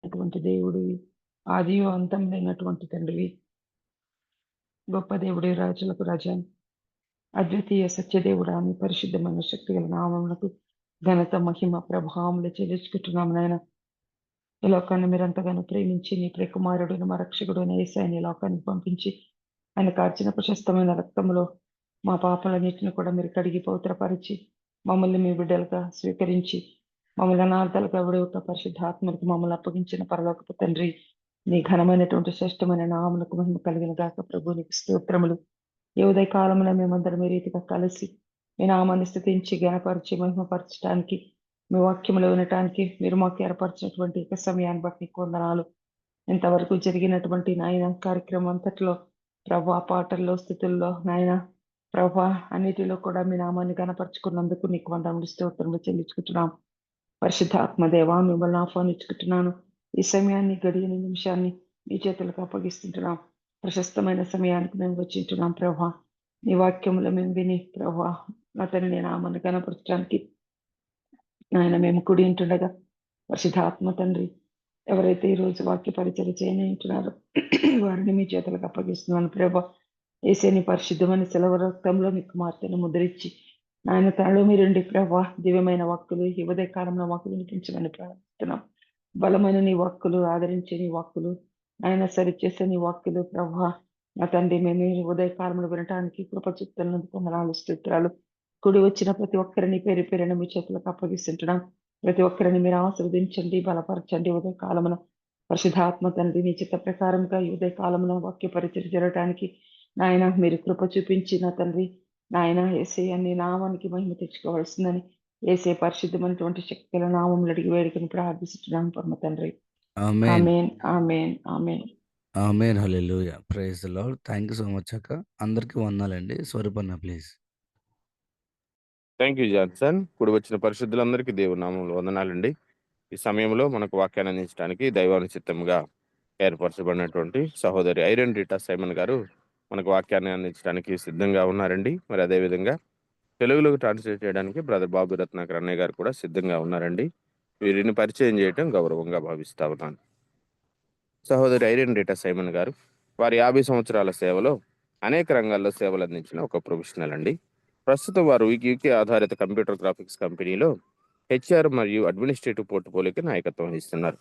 అటువంటి దేవుడివి, ఆదియు అంతం లేనటువంటి తండ్రివి, గొప్ప దేవుడి, రాజులకు రాజా, అద్వితీయ సత్యదేవుడా, మీ పరిశుద్ధమైన శక్తి గల నామమునకు ఘనత, మహిమ, ప్రభావములు చెల్లించుకుంటున్నాము నాయన. ఈ లోకాన్ని మీరు ఎంతగానో ప్రేమించి నీ ప్రియకుమారుడు మా రక్షకుడు యేసయ్యని ఈ లోకానికి పంపించి ఆయన కార్చిన ప్రశస్తమైన రక్తములో మా పాపలన్నింటిని కూడా మీరు కడిగి పవిత్రపరిచి మమ్మల్ని మీ బిడ్డలుగా స్వీకరించి మమ్మల్ని అనాథలుగా విడవక పరిశుద్ధాత్మలకు మమ్మల్ని అప్పగించిన పరలోకపు తండ్రి, నీ ఘనమైనటువంటి శ్రేష్టమైన నామమునకు మహిమ కలిగిన గాక. ప్రభు నీకు స్తోత్రములు. ఈ ఉదయ కాలంలో మేమందరం ఈ రీతిగా కలిసి మీ నామాన్ని స్థుతించి ఘనపరిచి మహిమపరచడానికి, మీ వాక్యములు వినటానికి మీరు మాకు ఏర్పరిచినటువంటి ఒక సమయాన్ని బట్టి నీకు వందనాలు. ఇంతవరకు జరిగినటువంటి నాయన కార్యక్రమం అంతట్లో ప్రభా, పాటల్లో, స్థుతుల్లో నాయన ప్రభా అన్నిటిలో కూడా మీ నామాన్ని గణపరుచుకున్నందుకు నీకు వందనములు, స్తోత్రములు చెల్లించుకుంటున్నాం. పరిశుద్ధాత్మ దేవా, మిమ్మల్ని ఆహ్వానించుకుంటున్నాను. ఈ సమయాన్ని, గడియని, నిమిషాన్ని మీ చేతులకు అప్పగిస్తుంటున్నాం. ప్రశస్తమైన సమయానికి మేము వచ్చింటున్నాం ప్రభా. నీ వాక్యములు మేము విని ప్రభా అతని నామాన్ని గణపరచడానికి ఆయన మేము కుడి ఉంటుండగా పరిశుద్ధాత్మ తండ్రి, ఎవరైతే ఈరోజు వాక్య పరిచయం చేయనంటున్నారో వారిని మీ చేతులకు అప్పగిస్తున్నాను ప్రభా. యేసేని పరిశుద్ధమైన సెలవు రక్తంలో మీ కుమార్తెను ముద్రించి ఆయన తనలో మీరుండి ప్రభా దివ్యమైన వాక్కులు ఈ ఉదయ కాలంలో మాకు వినిపించమని ప్రార్థిస్తున్నాం. బలమైన నీ వాక్కులు, ఆదరించే నీ వాక్కులు, ఆయన సరిచేసే నీ వాక్కులు ప్రభా నా తండ్రి, మేము ఉదయ కాలంలో వినటానికి కృపచిత్తలను పొందనాలు, స్తోత్రాలు. కుడి వచ్చిన ప్రతి ఒక్కరిని పేరు పేరున మీ చేతులకు అప్పగిస్తుంటున్నాం. ప్రతి ఒక్కరిని మీరు ఆశీర్వదించండి, బలపరచండి. ఉదయ కాలమున పరిశుద్ధాత్మ తండ్రి నీ చిత్త ప్రకారంగా ఈ ఉదయ కాలంలో వాక్య పరిచయం జరగడానికి నాయన మీరు కృప చూపించి నా తండ్రి నాయన యేసయ్య నీ నామానికి మహిమ తెచ్చుకోవాల్సిందని యేసయ్య పరిశుద్ధమైనటువంటి శక్తుల నామములు అడిగి వేడుకని ప్రార్థిస్తున్నాం పరమ తండ్రి. ఆమేన్. ఆమేన్, ఆమేన్, ఆమేన్. ఆమేన్. హల్లెలూయా. Praise the Lord. Thank you so much అక్క. అందరికీ వందనాలండి. స్వరూపన్న ప్లీజ్. Thank you Johnson. ఇప్పుడు వచ్చిన పరిశుద్ధులందరికీ దేవుని నామంలో వందనాలండి. ఈ సమయంలో మనకు వాక్యాన్ని అందించడానికి దైవానుచిత్తంగా ఏర్పరచబడినటువంటి సహోదరి ఐరన్ రీటా సైమన్ గారు మనకు వాక్యాన్ని అందించడానికి సిద్ధంగా ఉన్నారండి. మరి అదేవిధంగా తెలుగులోకి ట్రాన్స్లేట్ చేయడానికి బ్రదర్ బాబు రత్నాకర్ అన్నయ్య గారు కూడా సిద్ధంగా ఉన్నారండి. వీరిని పరిచయం చేయడం గౌరవంగా భావిస్తా ఉన్నాను. సహోదరి ఐరన్ రీటా సైమన్ గారు వారి 50 సంవత్సరాల సేవలో అనేక రంగాల్లో సేవలు అందించిన ఒక ప్రొఫెషనల్ అండి. ప్రస్తుతం వారు యూకే ఆధారిత కంప్యూటర్ గ్రాఫిక్స్ కంపెనీలో హెచ్ఆర్ మరియు అడ్మినిస్ట్రేటివ్ పోర్ట్ఫోలియోకి నాయకత్వం వహిస్తున్నారు.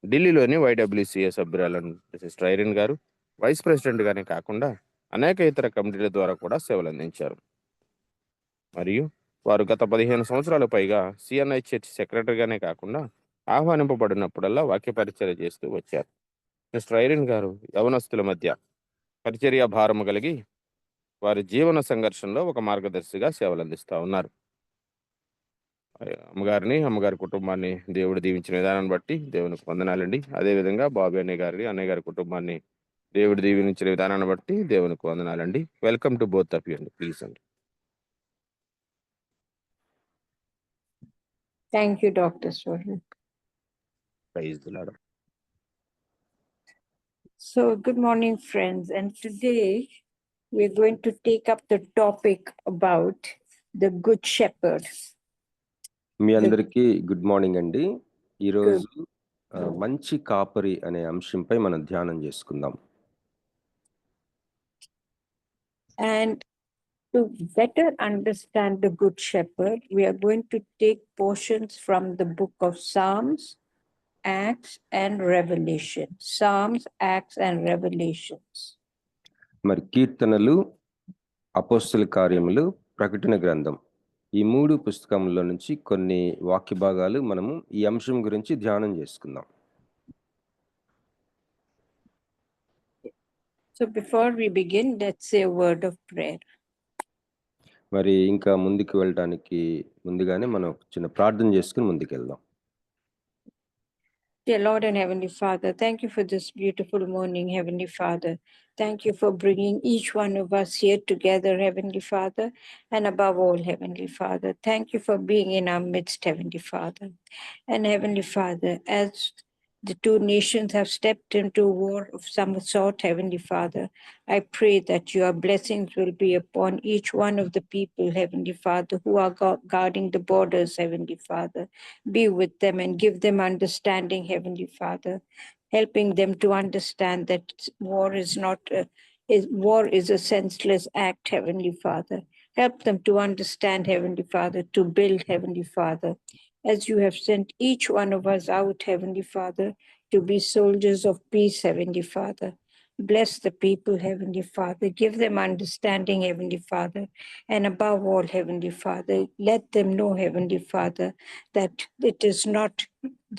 ఢిల్లీలోని వైడబ్ల్యూసీఏ సభ్యురాలను సిస్టర్ ఐరన్ గారు వైస్ ప్రెసిడెంట్గానే కాకుండా అనేక ఇతర కమిటీల ద్వారా కూడా సేవలు అందించారు. మరియు వారు గత 15 సంవత్సరాల పైగా సిఎన్ఐ చర్చ్ సెక్రటరీగానే కాకుండా ఆహ్వానింపబడినప్పుడల్లా వాక్య పరిచర్య చేస్తూ వచ్చారు. మిస్టర్ ఐరన్ గారు యవనస్తుల మధ్య పరిచర్య భారము కలిగి వారి జీవన సంఘర్షణలో ఒక మార్గదర్శిగా సేవలు అందిస్తూ ఉన్నారు. అమ్మగారి కుటుంబాన్ని దేవుడు దీవించిన విధానాన్ని బట్టి దేవునికి వందనాలండి. అదేవిధంగా బాబు అన్నయ్య గారి కుటుంబాన్ని దేవుడు దీవించిన విధానాన్ని బట్టి దేవునికి వందనాలండి. Welcome to both of you అండి. ప్లీజ్ అండి. Thank you, Dr. Sohan. Praise the Lord. So, good morning, friends. And today we're going to take up the topic about the Good Shepherd. మీ అందరికీ గుడ్ మార్నింగ్ అండి. ఈరోజు మంచి కాపరి అనే అంశంపై మనం ధ్యానం చేసుకుందాం. And to better understand the Good Shepherd, we are going to take portions from the book of Psalms, Acts, and Revelation. Psalms, Acts, and Revelations. మరి కీర్తనలు, అపోస్తల కార్యములు, ప్రకటన గ్రంథం, ఈ 3 పుస్తకముల నుంచి కొన్ని వాక్య భాగాలు మనము ఈ అంశం గురించి ధ్యానం చేసుకుందాం. So before we begin, let's say a word of prayer. మరి ఇంకా ముందుకు వెళ్ళడానికి ముందుగానే మనం చిన్న ప్రార్థన చేసుకుని ముందుకు వెళ్దాం. Dear Lord and Heavenly Father, thank you for this beautiful morning, Heavenly Father. Thank you for bringing each one of us here together, Heavenly Father, and above all, Heavenly Father, thank you for being in our midst, Heavenly Father. And Heavenly Father, as The two nations have stepped into war of some sort, Heavenly Father. I pray that your blessings will be upon each one of the people, Heavenly Father, who are guarding the borders, Heavenly Father. Be with them and give them understanding, Heavenly Father, helping them to understand that war is not war is a senseless act, Heavenly Father. Help them to understand, Heavenly Father, to build, Heavenly Father, as you have sent each one of us out, Heavenly Father, to be soldiers of peace, Heavenly Father. Bless the people, Heavenly Father. Give them understanding, Heavenly Father. And above all, Heavenly Father, let them know, Heavenly Father, that it is not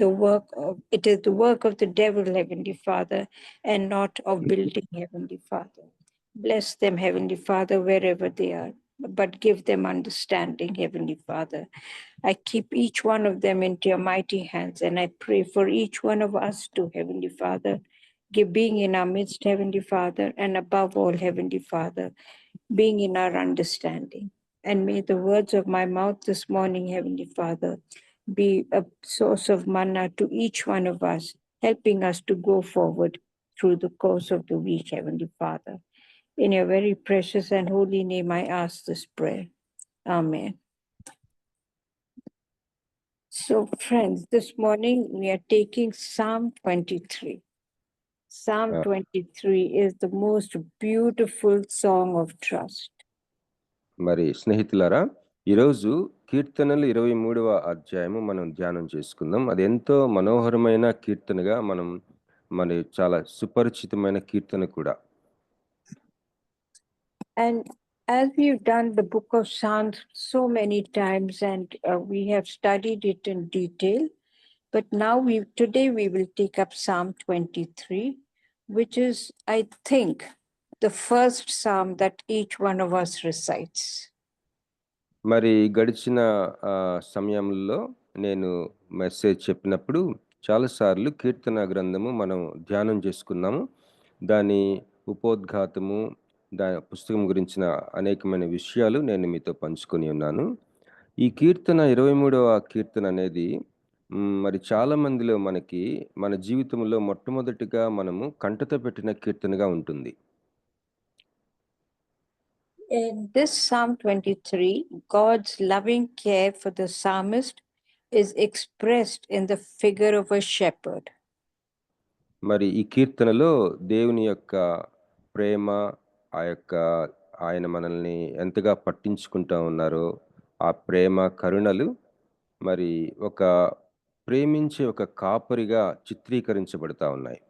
the work of, it is the work of the devil, Heavenly Father, and not of building, Heavenly Father. Bless them, Heavenly Father, wherever they are, but give them understanding, Heavenly Father. I keep each one of them into your mighty hands, and I pray for each one of us too, Heavenly Father, being in our midst, Heavenly Father, and above all, Heavenly Father, being in our understanding. And may the words of my mouth this morning, Heavenly Father, be a source of manna to each one of us, helping us to go forward through the course of the week, Heavenly Father. In your very precious and holy name, I ask this prayer. Amen. So, friends, this morning we are taking Psalm 23. Psalm 23 is the most beautiful song of trust. మరి స్నేహితులారా, ఈరోజు కీర్తనలు 23వ అధ్యాయము మనం ధ్యానం చేసుకుందాం. అది ఎంతో మనోహరమైన కీర్తనగా మరి చాలా సుపరిచితమైన కీర్తన కూడా. And as we've done the book of Psalms so many times, and we have studied it in detail, but now today we will take up Psalm 23, which is, I think, the first psalm that each one of us recites. మరి గడిచిన సమయంలో నేను message చెప్పినప్పుడు చాలాసార్లు కీర్తన గ్రంథము మనం ధ్యానం చేసుకున్నాము. దాని ఉపోద్ఘాతము, దాని పుస్తకం గురించిన అనేకమైన విషయాలు నేను మీతో పంచుకొని ఉన్నాను. ఈ కీర్తన 23వ కీర్తన అనేది మరి చాలా మందిలో మన జీవితంలో మొట్టమొదటిగా మనము కంటత పెట్టిన కీర్తనగా ఉంటుంది. In this Psalm 23, God's loving care for the psalmist is expressed in the figure of a shepherd. మరి ఈ కీర్తనలో దేవుని యొక్క ప్రేమ, ఆయన మనల్ని ఎంతగా పట్టించుకుంటా ఉన్నారో ఆ ప్రేమ, కరుణలు మరి ఒక ప్రేమించే ఒక కాపరిగా చిత్రీకరించబడతా ఉన్నాయి.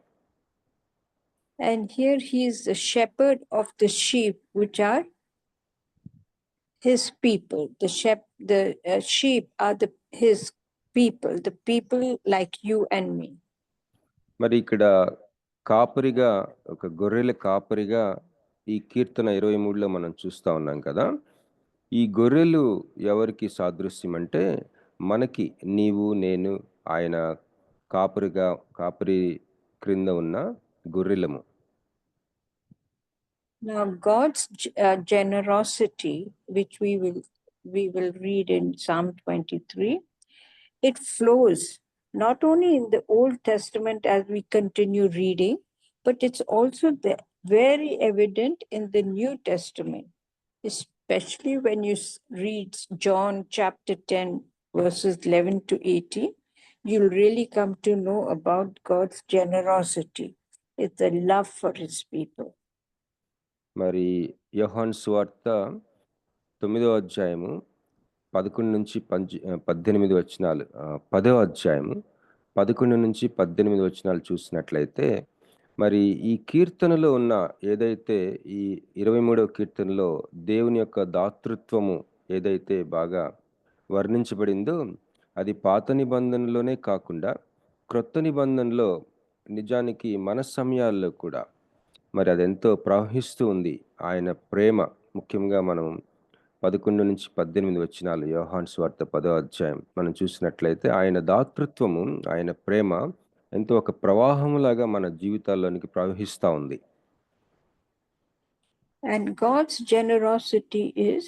And here he is the shepherd of the sheep, which are his people. The sheep are his people, the people like you and me. మరి ఇక్కడ కాపరిగా, ఒక గొర్రెల కాపరిగా ఈ కీర్తన 23లో మనం చూస్తా ఉన్నాం కదా. ఈ గొర్రెలు ఎవరికి సాదృశ్యం అంటే మనకి, నీవు నేను ఆయన కాపరి క్రింద ఉన్న గొర్రెలము. Now God's generosity, which we will read in Psalm 23, it flows not only in the Old Testament as we continue reading, but it's also very evident in the New Testament, especially when you read John chapter 10, verses 11 to 18, you'll really come to know about God's generosity. It's the love for his people. మరి యోహాను సువార్త 9వ అధ్యాయము 11 నుంచి 18 వచనాలు, 10వ అధ్యాయము 11 నుంచి 18 వచనాలు చూసినట్లయితే, మరి ఈ కీర్తనలో ఉన్న ఏదైతే ఈ 23వ కీర్తనలో దేవుని యొక్క దాతృత్వము ఏదైతే బాగా వర్ణించబడిందో, అది పాత నిబంధనలోనే కాకుండా క్రొత్త నిబంధనలో నిజానికి మన సమయాల్లో కూడా మరి అదెంతో ప్రవహిస్తూ ఉంది. ఆయన ప్రేమ, ముఖ్యంగా మనం 11 నుంచి 18 వచనాలు యోహాను సువార్త 10వ అధ్యాయం మనం చూసినట్లయితే ఆయన దాతృత్వము, ఆయన ప్రేమ ఎంతో ఒక ప్రవాహంలాగా మన జీవితాల్లోనికి ప్రవహిస్తూ ఉంది. And God's generosity is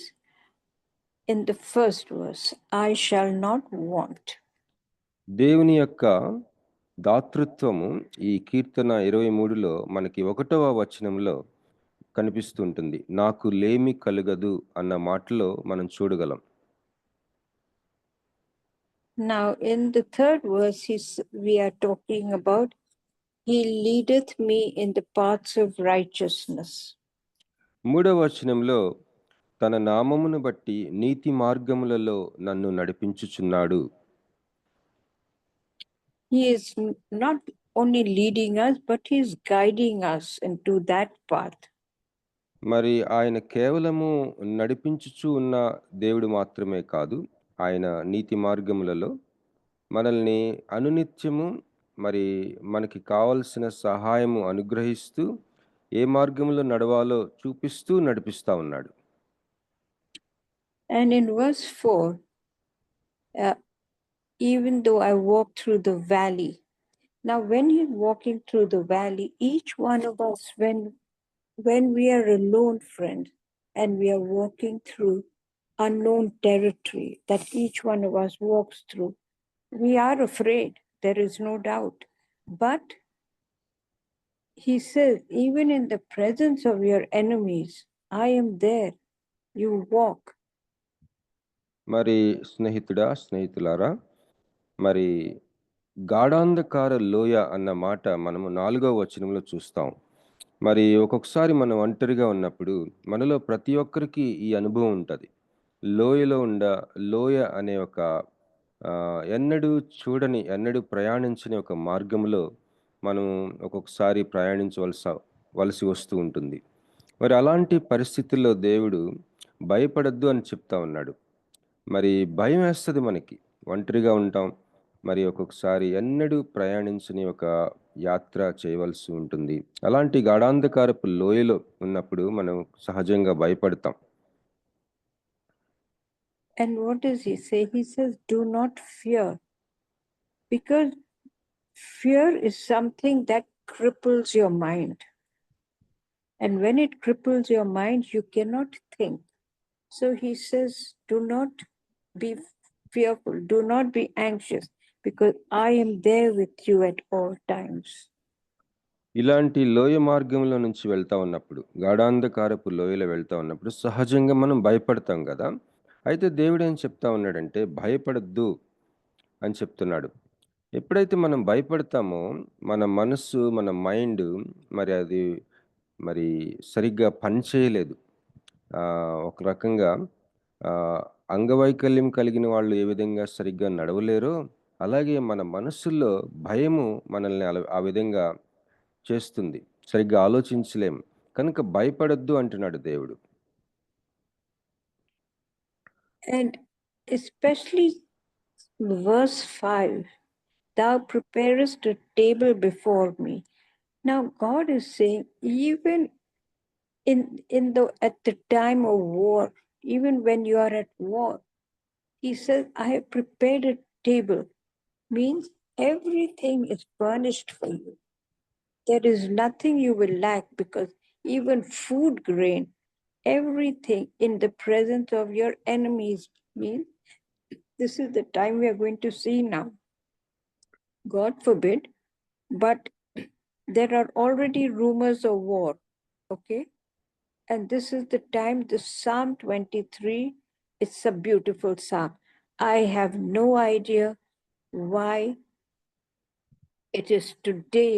in the first verse, I shall not want. దేవుని యొక్క దాతృత్వము ఈ కీర్తన 23లో మనకి 1వ వచనంలో కనిపిస్తుంటుంది. నాకు లేమి కలుగదు అన్న మాటలో మనం చూడగలం. Now, in the third verse, we are talking about, He leadeth me in the paths of righteousness. 3వ వచనంలో తన నామమును బట్టి నీతి మార్గములలో నన్ను నడిపించుచున్నాడు. He is not only leading us, but He is guiding us into that path. మరి ఆయన కేవలము నడిపించుచు ఉన్న దేవుడు మాత్రమే కాదు, ఆయన నీతి మార్గములలో మనల్ని అనునిత్యము మరి మనకి కావలసిన సహాయము అనుగ్రహిస్తూ ఏ మార్గంలో నడవాలో చూపిస్తూ నడిపిస్తా ఉన్నాడు. And in verse 4, even though I walk through the valley. Now, when He's walking through the valley, each one of us, when we are alone, friends, and we are walking through unknown territory that each one of us walks through, we are afraid, there is no doubt. But He says, even in the presence of your enemies, I am there, you walk. మరి స్నేహితులారా, మరి గాఢాంధకార లోయ అన్న మాట మనము 4వ వచనంలో చూస్తాం. మరి ఒక్కొక్కసారి మనం ఒంటరిగా ఉన్నప్పుడు మనలో ప్రతి ఒక్కరికి ఈ అనుభవం ఉంటుంది. లోయ అనే ఒక ఎన్నడూ ప్రయాణించని ఒక మార్గంలో మనం ఒక్కొక్కసారి ప్రయాణించవలసి వస్తూ ఉంటుంది. మరి అలాంటి పరిస్థితుల్లో దేవుడు భయపడద్దు అని చెప్తా ఉన్నాడు. మరి భయం వేస్తుంది, మనకి ఒంటరిగా ఉంటాం. మరి ఒక్కొక్కసారి ఎన్నడూ ప్రయాణించని ఒక యాత్ర చేయవలసి ఉంటుంది. అలాంటి గాఢాంధకారపు లోయలో ఉన్నప్పుడు మనం సహజంగా భయపడతాం. And what does He say? He says, do not fear, because fear is something that cripples your mind. And when it cripples your mind, you cannot think. So He says, do not be fearful, do not be anxious, because I am there with you at all times. ఇలాంటి లోయ మార్గంలో నుంచి వెళ్తా ఉన్నప్పుడు, గాఢాంధకారపు లోయలో వెళ్తా ఉన్నప్పుడు సహజంగా మనం భయపడతాం కదా. అయితే దేవుడు ఏం చెప్తా ఉన్నాడంటే భయపడద్దు అని చెప్తున్నాడు. ఎప్పుడైతే మనం భయపడతామో మన మనస్సు, మన మైండ్ అది సరిగ్గా పనిచేయలేదు. ఒక రకంగా అంగవైకల్యం కలిగిన వాళ్ళు ఏ విధంగా సరిగ్గా నడవలేరో అలాగే మన మనస్సుల్లో భయము మనల్ని ఆ విధంగా చేస్తుంది. సరిగ్గా ఆలోచించలేము. కనుక భయపడద్దు అంటున్నాడు దేవుడు. And especially verse 5, thou preparest a table before me. Now God is saying, even at the time of war, even when you are at war, He says, I have prepared a table. Means everything is furnished for you. There is nothing you will lack, because even food grain, everything in the presence of your enemies. Means this is the time we are going to see now. God forbid, but there are already rumors of war, okay? And this is the time, the Psalm 23, it's a beautiful psalm. I have no idea why it is today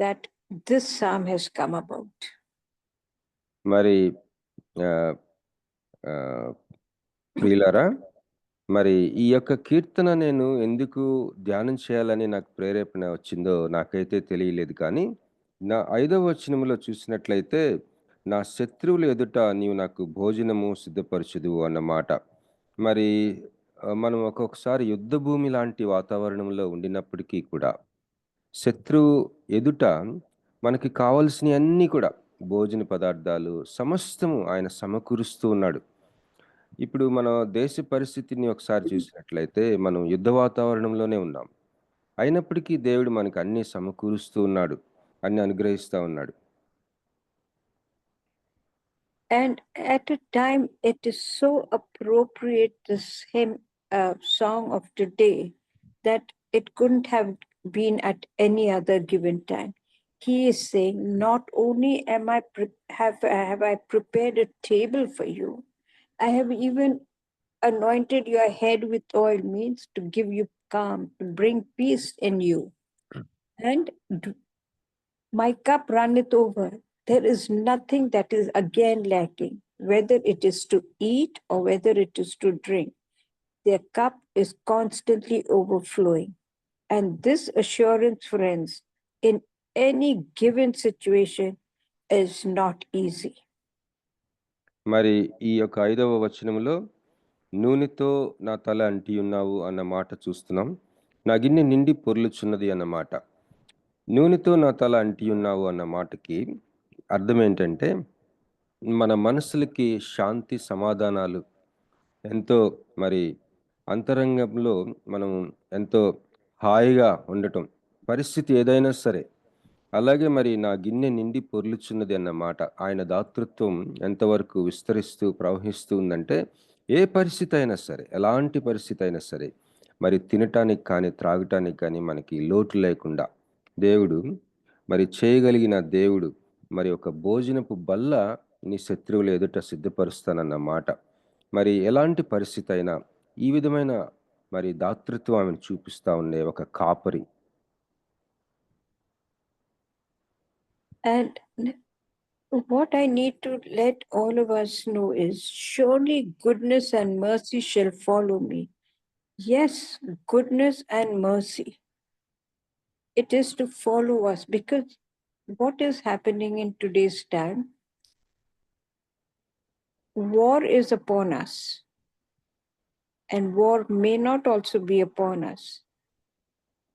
that this psalm has come about. మరి ప్రియులారా, మరి ఈ యొక్క కీర్తన నేను ఎందుకు ధ్యానం చేయాలని నాకు ప్రేరేపణ వచ్చిందో నాకైతే తెలియలేదు. కానీ 5వ వచనంలో చూసినట్లయితే నా శత్రువుల ఎదుట నీవు నాకు భోజనము సిద్ధపరచుదువు అన్నమాట. మరి మనం ఒక్కొక్కసారి యుద్ధ భూమి లాంటి వాతావరణంలో ఉండినప్పటికీ కూడా శత్రువు ఎదుట మనకి కావలసిన అన్నీ కూడా భోజన పదార్థాలు సమస్తము ఆయన సమకూరుస్తూ ఉన్నాడు. ఇప్పుడు మన దేశ పరిస్థితిని ఒకసారి చూసినట్లయితే మనం యుద్ధ వాతావరణంలోనే ఉన్నాం. అయినప్పటికీ దేవుడు మనకు అన్ని సమకూరుస్తూ ఉన్నాడు, అన్ని అనుగ్రహిస్తూ ఉన్నాడు. And at a time, it is so appropriate, this hymn song of today, that it couldn't have been at any other given time. He is saying, not only have I prepared a table for you, I have even anointed your head with oil, means to give you calm, to bring peace in you. And my cup runneth over. There is nothing that is again lacking, whether it is to eat or whether it is to drink. Their cup is constantly overflowing. And this assurance, friends, in any given situation is not easy. మరి ఈ యొక్క 5వ వచనములో నూనెతో నా తల అంటి ఉన్నావు అన్న మాట చూస్తున్నాం. నా గిన్నె నిండి పొర్లుచున్నది అన్న మాట. నూనెతో నా తల అంటి ఉన్నావు అన్న మాటకి అర్థం ఏంటంటే, మన మనసులకి శాంతి సమాధానాలు ఎంతో మరి అంతరంగంలో మనం ఎంతో హాయిగా ఉండటం, పరిస్థితి ఏదైనా సరే. అలాగే మరి నా గిన్నె నిండి పొర్లుచున్నది అన్న మాట, ఆయన దాతృత్వం ఎంతవరకు విస్తరిస్తూ ప్రవహిస్తూ ఉందంటే, ఏ పరిస్థితి అయినా సరే, ఎలాంటి పరిస్థితి అయినా సరే, మరి తినటానికి కానీ త్రాగటానికి కానీ మనకి లోటు లేకుండా దేవుడు మరి చేయగలిగిన దేవుడు. మరి ఒక భోజనపు బల్ల నీ శత్రువుల ఎదుట సిద్ధపరుస్తానన్న మాట. మరి ఎలాంటి పరిస్థితి అయినా ఈ విధమైన మరి దాతృత్వం ఆమెను చూపిస్తా ఉండే ఒక కాపరి. And what I need to let all of us know is, surely goodness and mercy shall follow me. Yes, goodness and mercy. It is to follow us, because what is happening in today's time? War is upon us, and war may not also be upon us,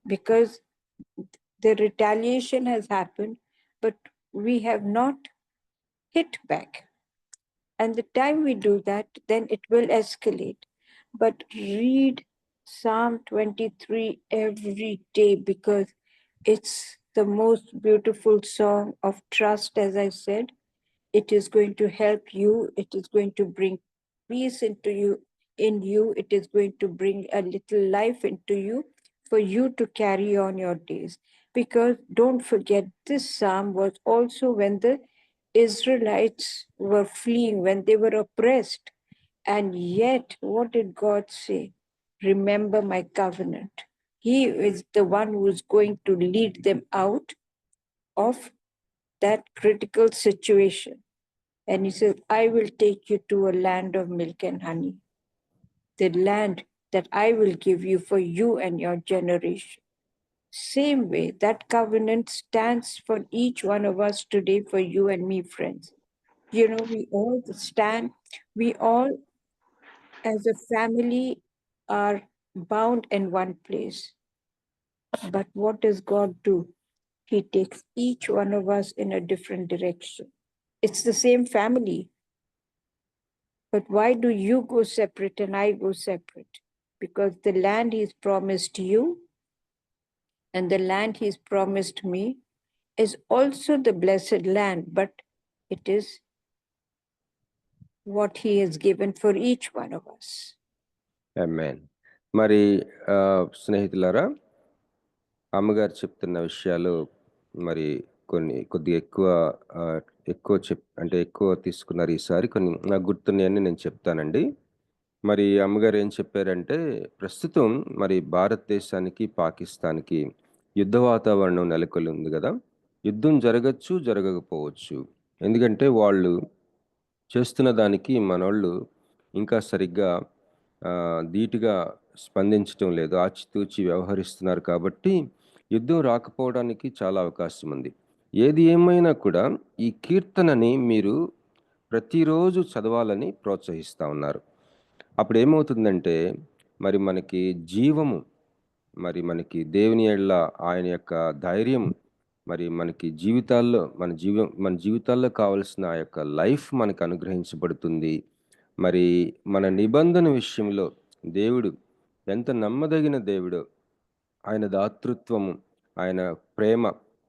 because the retaliation has happened, but we have not hit back. And the time we do that, then it will escalate. But read Psalm 23 every day, because it's the most beautiful song of trust, as I said. It is going to help you. It is going to bring peace into you. In you, it is going to bring a little life into you for you to carry on your days. Because don't forget, this psalm was also when the Israelites were fleeing, when they were oppressed. And yet, what did God say? Remember my covenant. He is the one who is going to lead them out of that critical situation. And he says, I will take you to a land of milk and honey, the land that I will give you for you and your generation. Same way, that covenant stands for each one of us today, for you and me, friends. You know, we all stand, we all as a family are bound in one place. But what does God do? He takes each one of us in a different direction. It's the same family. But why do you go separate and I go separate? Because the land he's promised you and the land he's promised me is also the blessed land, but it is what he has given for each one of us. ఆమేన్. మరి స్నేహితులారా, అమ్మగారు చెప్తున్న విషయాలు మరి కొద్దిగా ఎక్కువ తీసుకున్నారు ఈసారి. కొన్ని నాకు గుర్తున్నాయని నేను చెప్తానండి. మరి అమ్మగారు ఏం చెప్పారంటే, ప్రస్తుతం మరి భారతదేశానికి పాకిస్తాన్కి యుద్ధ వాతావరణం నెలకొని ఉంది కదా. యుద్ధం జరగచ్చు, జరగకపోవచ్చు. ఎందుకంటే వాళ్ళు చేస్తున్న దానికి మనోళ్ళు ఇంకా సరిగ్గా ధీటుగా స్పందించటం లేదు, ఆచితూచి వ్యవహరిస్తున్నారు. కాబట్టి యుద్ధం రాకపోవడానికి చాలా అవకాశం ఉంది. ఏది ఏమైనా కూడా ఈ కీర్తనని మీరు ప్రతిరోజు చదవాలని ప్రోత్సహిస్తూ ఉన్నారు. అప్పుడు ఏమవుతుందంటే, మరి మనకి జీవము, మరి మనకి దేవుని యెడల ఆయన యొక్క ధైర్యం, మరి మనకి జీవితాల్లో మన జీవితాల్లో కావలసిన ఆ యొక్క లైఫ్ మనకు అనుగ్రహించబడుతుంది. మరి మన నిబంధన విషయంలో దేవుడు ఎంత నమ్మదగిన దేవుడో, ఆయన దాతృత్వము, ఆయన ప్రేమ,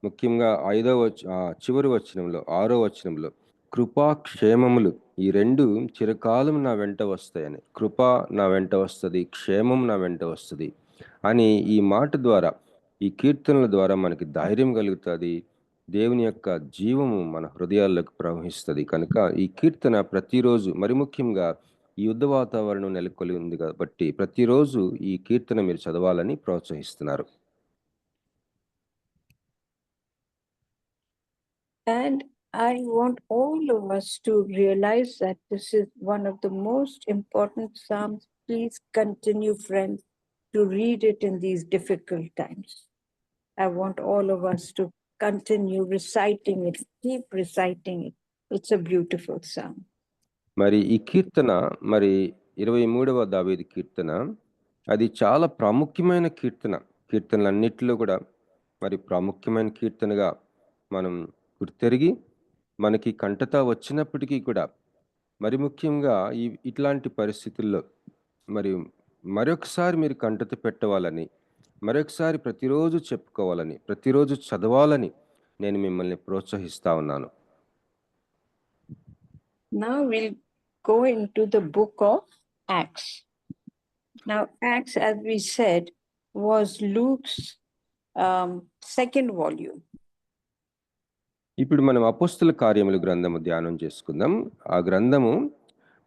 ముఖ్యంగా చివరి వచనంలో 6వ వచనంలో కృపా క్షేమములు ఈ రెండు చిరకాలం నా వెంట వస్తాయని, కృప నా వెంట వస్తుంది, క్షేమం నా వెంట వస్తుంది అని ఈ మాట ద్వారా ఈ కీర్తనల ద్వారా మనకి ధైర్యం కలుగుతుంది, దేవుని యొక్క జీవము మన హృదయాల్లోకి ప్రవహిస్తుంది. కనుక ఈ కీర్తన ప్రతిరోజు, మరి ముఖ్యంగా ఈ యుద్ధ వాతావరణం నెలకొని ఉంది కాబట్టి ప్రతిరోజు ఈ కీర్తన మీరు చదవాలని ప్రోత్సహిస్తున్నారు. And I want all of us to realize that this is one of the most important Psalms. Please continue, friends, to read it in these difficult times. I want all of us to continue reciting it, keep reciting it. It's a beautiful psalm. మరి ఈ కీర్తన, మరి 23వ దావీదు కీర్తన, అది చాలా ప్రాముఖ్యమైన కీర్తన. కీర్తనలన్నిటిలో కూడా మరి ప్రాముఖ్యమైన కీర్తనగా మనం గుర్తెరిగి, మనకి కంటత వచ్చినప్పటికీ కూడా మరి ముఖ్యంగా ఇట్లాంటి పరిస్థితుల్లో మరి మరొకసారి మీరు కంటత పెట్టవాలని, మరొకసారి ప్రతిరోజు చెప్పుకోవాలని, ప్రతిరోజు చదవాలని నేను మిమ్మల్ని ప్రోత్సహిస్తా ఉన్నాను. Now we'll go into the book of Acts. Now, Acts, as we said, was Luke's second volume. ఇప్పుడు మనం అపోస్తుల కార్యములు గ్రంథము ధ్యానం చేసుకుందాం. ఆ గ్రంథము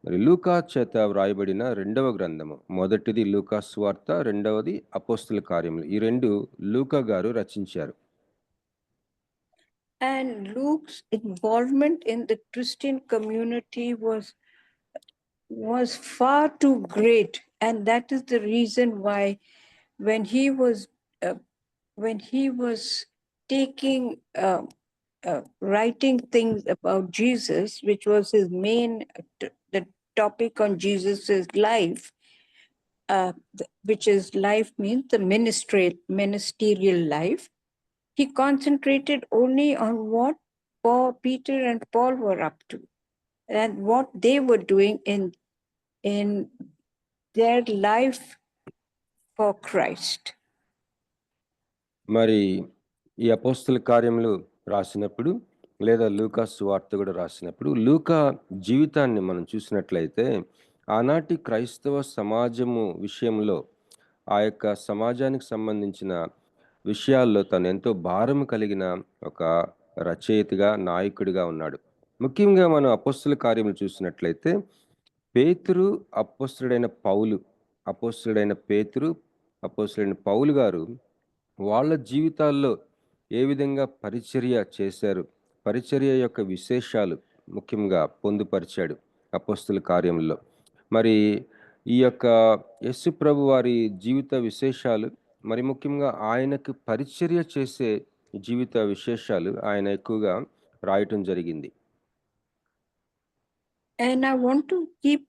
మరి లూకా చేత వ్రాయబడిన రెండవ గ్రంథము. మొదటిది లూకా సువార్త, రెండవది అపోస్తుల కార్యములు. ఈ రెండు లూకా గారు రచించారు. And Luke's involvement in the Christian community was far too great, and that is the reason why when he was taking writing things about Jesus, which was his main the topic on Jesus's life, which is life means the ministerial life. He concentrated only on what Peter and Paul were up to and what they were doing in their life for Christ. మరి ఈ అపోస్తుల కార్యములు రాసినప్పుడు, లేదా లూకా సువార్త కూడా రాసినప్పుడు, లూకా జీవితాన్ని మనం చూసినట్లయితే ఆనాటి క్రైస్తవ సమాజము విషయంలో, ఆ యొక్క సమాజానికి సంబంధించిన విషయాల్లో తను ఎంతో భారం కలిగిన ఒక రచయితగా, నాయకుడిగా ఉన్నాడు. ముఖ్యంగా మనం అపోస్తుల కార్యములు చూసినట్లయితే పేతురు, అపోస్తుడైన పేతురు, అపోస్తుడైన పౌలు గారు వాళ్ళ జీవితాల్లో ఏ విధంగా పరిచర్య చేశారు, పరిచర్య యొక్క విశేషాలు ముఖ్యంగా పొందుపరిచాడు అపోస్తుల కార్యంలో. మరి ఈ యొక్క యేసు ప్రభు వారి జీవిత విశేషాలు, మరి ముఖ్యంగా ఆయనకు పరిచర్య చేసే జీవిత విశేషాలు ఆయన ఎక్కువగా రాయటం జరిగింది. And I want to keep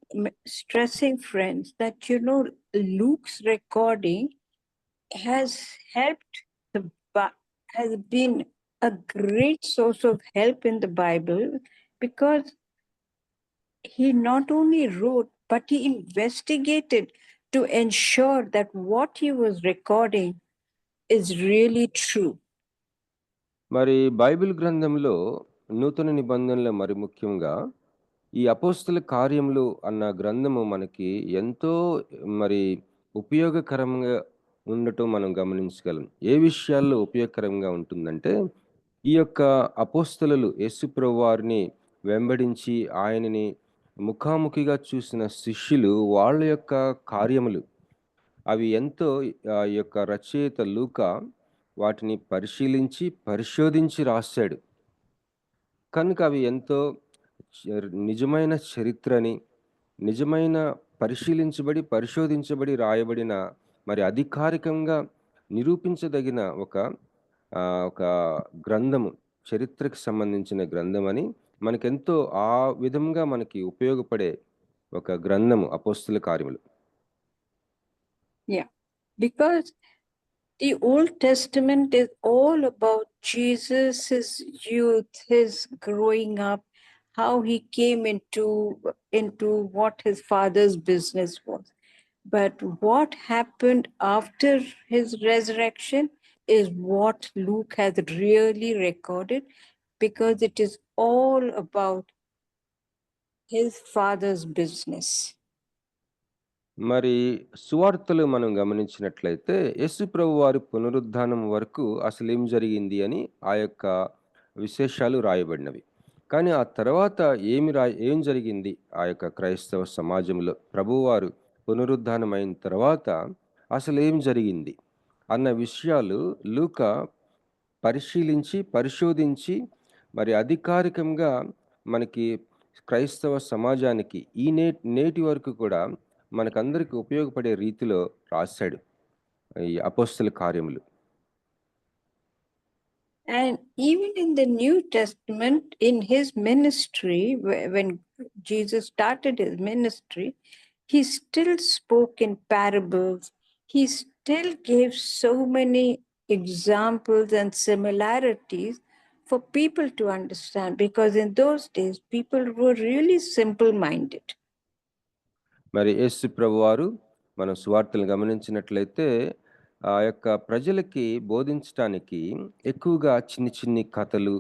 stressing, friends, that Luke's recording has been a great source of help in the Bible, because he not only wrote, but he investigated to ensure that what he was recording is really true. మరి Bible గ్రంథంలో నూతన నిబంధనలో మరి ముఖ్యంగా ఈ అపోస్తుల కార్యములు అన్న గ్రంథము మనకి ఎంతో మరి ఉపయోగకరంగా ఉండటం మనం గమనించగలం. ఏ విషయాల్లో ఉపయోగకరంగా ఉంటుందంటే, ఈ యొక్క అపోస్తలులు యేసుప్రభు వారిని వెంబడించి ఆయనని ముఖాముఖిగా చూసిన శిష్యులు, వాళ్ళ యొక్క కార్యములు అవి ఎంతో ఈ యొక్క రచయిత లూకా వాటిని పరిశీలించి పరిశోధించి రాశాడు. కనుక అవి ఎంతో నిజమైన చరిత్రని, నిజమైన పరిశోధించబడి రాయబడిన, మరి అధికారికంగా నిరూపించదగిన ఒక గ్రంథము, చరిత్రకు సంబంధించిన గ్రంథం అని మనకెంతో ఆ విధంగా మనకి ఉపయోగపడే ఒక గ్రంథము అపోస్తుల కార్యములు. Yeah, because the Old Testament is all about Jesus, his youth, his growing up, how he came into what his father's business was. But what happened after his resurrection is what Luke has really recorded, because it is all about his father's business. మరి సువార్తలు మనం గమనించినట్లయితే యేసు ప్రభువారి పునరుద్ధానం వరకు అసలేం జరిగింది అని ఆ యొక్క విశేషాలు రాయబడినవి. కానీ ఆ తర్వాత ఏం జరిగింది ఆ యొక్క క్రైస్తవ సమాజంలో ప్రభువారు పునరుద్ధానం అయిన తర్వాత అసలేం జరిగింది అన్న విషయాలు లూకా పరిశోధించి మరి అధికారికంగా మనకి క్రైస్తవ సమాజానికి నేటి వరకు కూడా మనకందరికి ఉపయోగపడే రీతిలో రాశాడు ఈ అపోస్తల కార్యములు. And even in the New Testament, in his ministry, when Jesus started his ministry, he still spoke in parables. He still gave so many examples and similarities for people to understand, because in those days, people were really simple-minded. మరి యేసు ప్రభువారు మనం సువార్తలు గమనించినట్లయితే ఆ యొక్క ప్రజలకి బోధించటానికి ఎక్కువగా చిన్ని కథలు,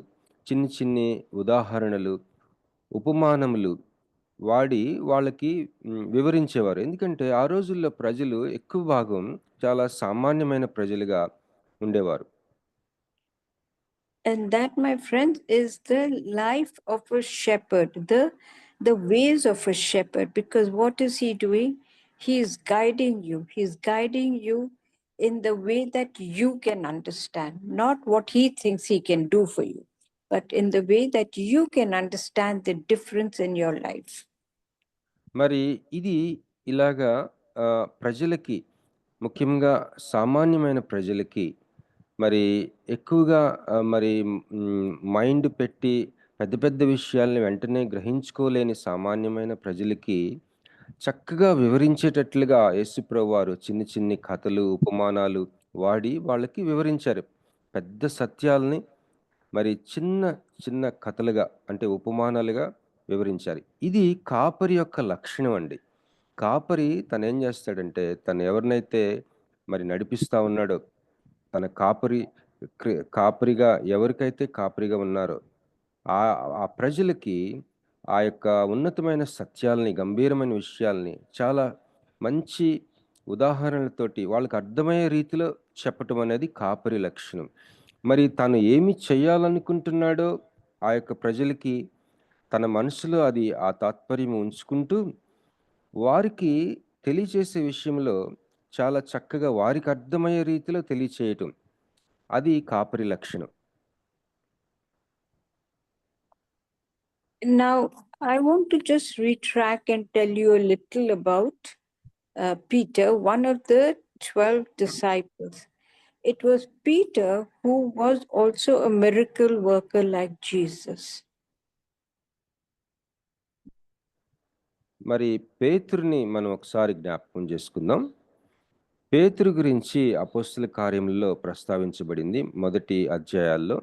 చిన్ని ఉదాహరణలు, ఉపమానములు వాడి వాళ్ళకి వివరించేవారు. ఎందుకంటే ఆ రోజుల్లో ప్రజలు ఎక్కువ భాగం చాలా సామాన్యమైన ప్రజలుగా ఉండేవారు. And that, my friends, is the life of a shepherd, the ways of a shepherd. Because what is he doing? He is guiding you. He's guiding you in the way that you can understand, not what he thinks he can do for you, but in the way that you can understand the difference in your life. మరి ఇది ఇలాగా ప్రజలకి, ముఖ్యంగా సామాన్యమైన ప్రజలకి మరి ఎక్కువగా మరి మైండ్ పెట్టి పెద్ద విషయాల్ని వెంటనే గ్రహించుకోలేని సామాన్యమైన ప్రజలకి చక్కగా వివరించేటట్లుగా యేసుప్రభువు వారు చిన్ని కథలు, ఉపమానాలు వాడి వాళ్ళకి వివరించారు. పెద్ద సత్యాల్ని మరి చిన్న కథలుగా, అంటే ఉపమానాలుగా వివరించారు. ఇది కాపరి యొక్క లక్షణం అండి. కాపరి తనేం చేస్తాడంటే, తను ఎవరినైతే మరి నడిపిస్తా ఉన్నాడో, తన కాపరిగా ఎవరికైతే కాపరిగా ఉన్నారో ఆ ప్రజలకి ఆ యొక్క ఉన్నతమైన సత్యాల్ని, గంభీరమైన విషయాల్ని చాలా మంచి ఉదాహరణలతోటి వాళ్ళకి అర్థమయ్యే రీతిలో చెప్పటం అనేది కాపరి లక్షణం. మరి తను ఏమి చేయాలనుకుంటున్నాడో ఆ యొక్క ప్రజలకి తన మనసులో అది ఆ తాత్పర్యం ఉంచుకుంటూ వారికి తెలియచేసే విషయంలో చాలా చక్కగా వారికి అర్థమయ్యే రీతిలో తెలియచేయటం, అది కాపరి లక్షణం. Now, I want to just retrack and tell you a little about Peter, one of the 12 disciples. It was Peter who was also a miracle worker like Jesus. మరి పేతురుని మనం ఒకసారి జ్ఞాపకం చేసుకుందాం. పేతురు గురించి అపోస్తల కార్యములలో ప్రస్తావించబడింది మొదటి అధ్యాయాల్లో.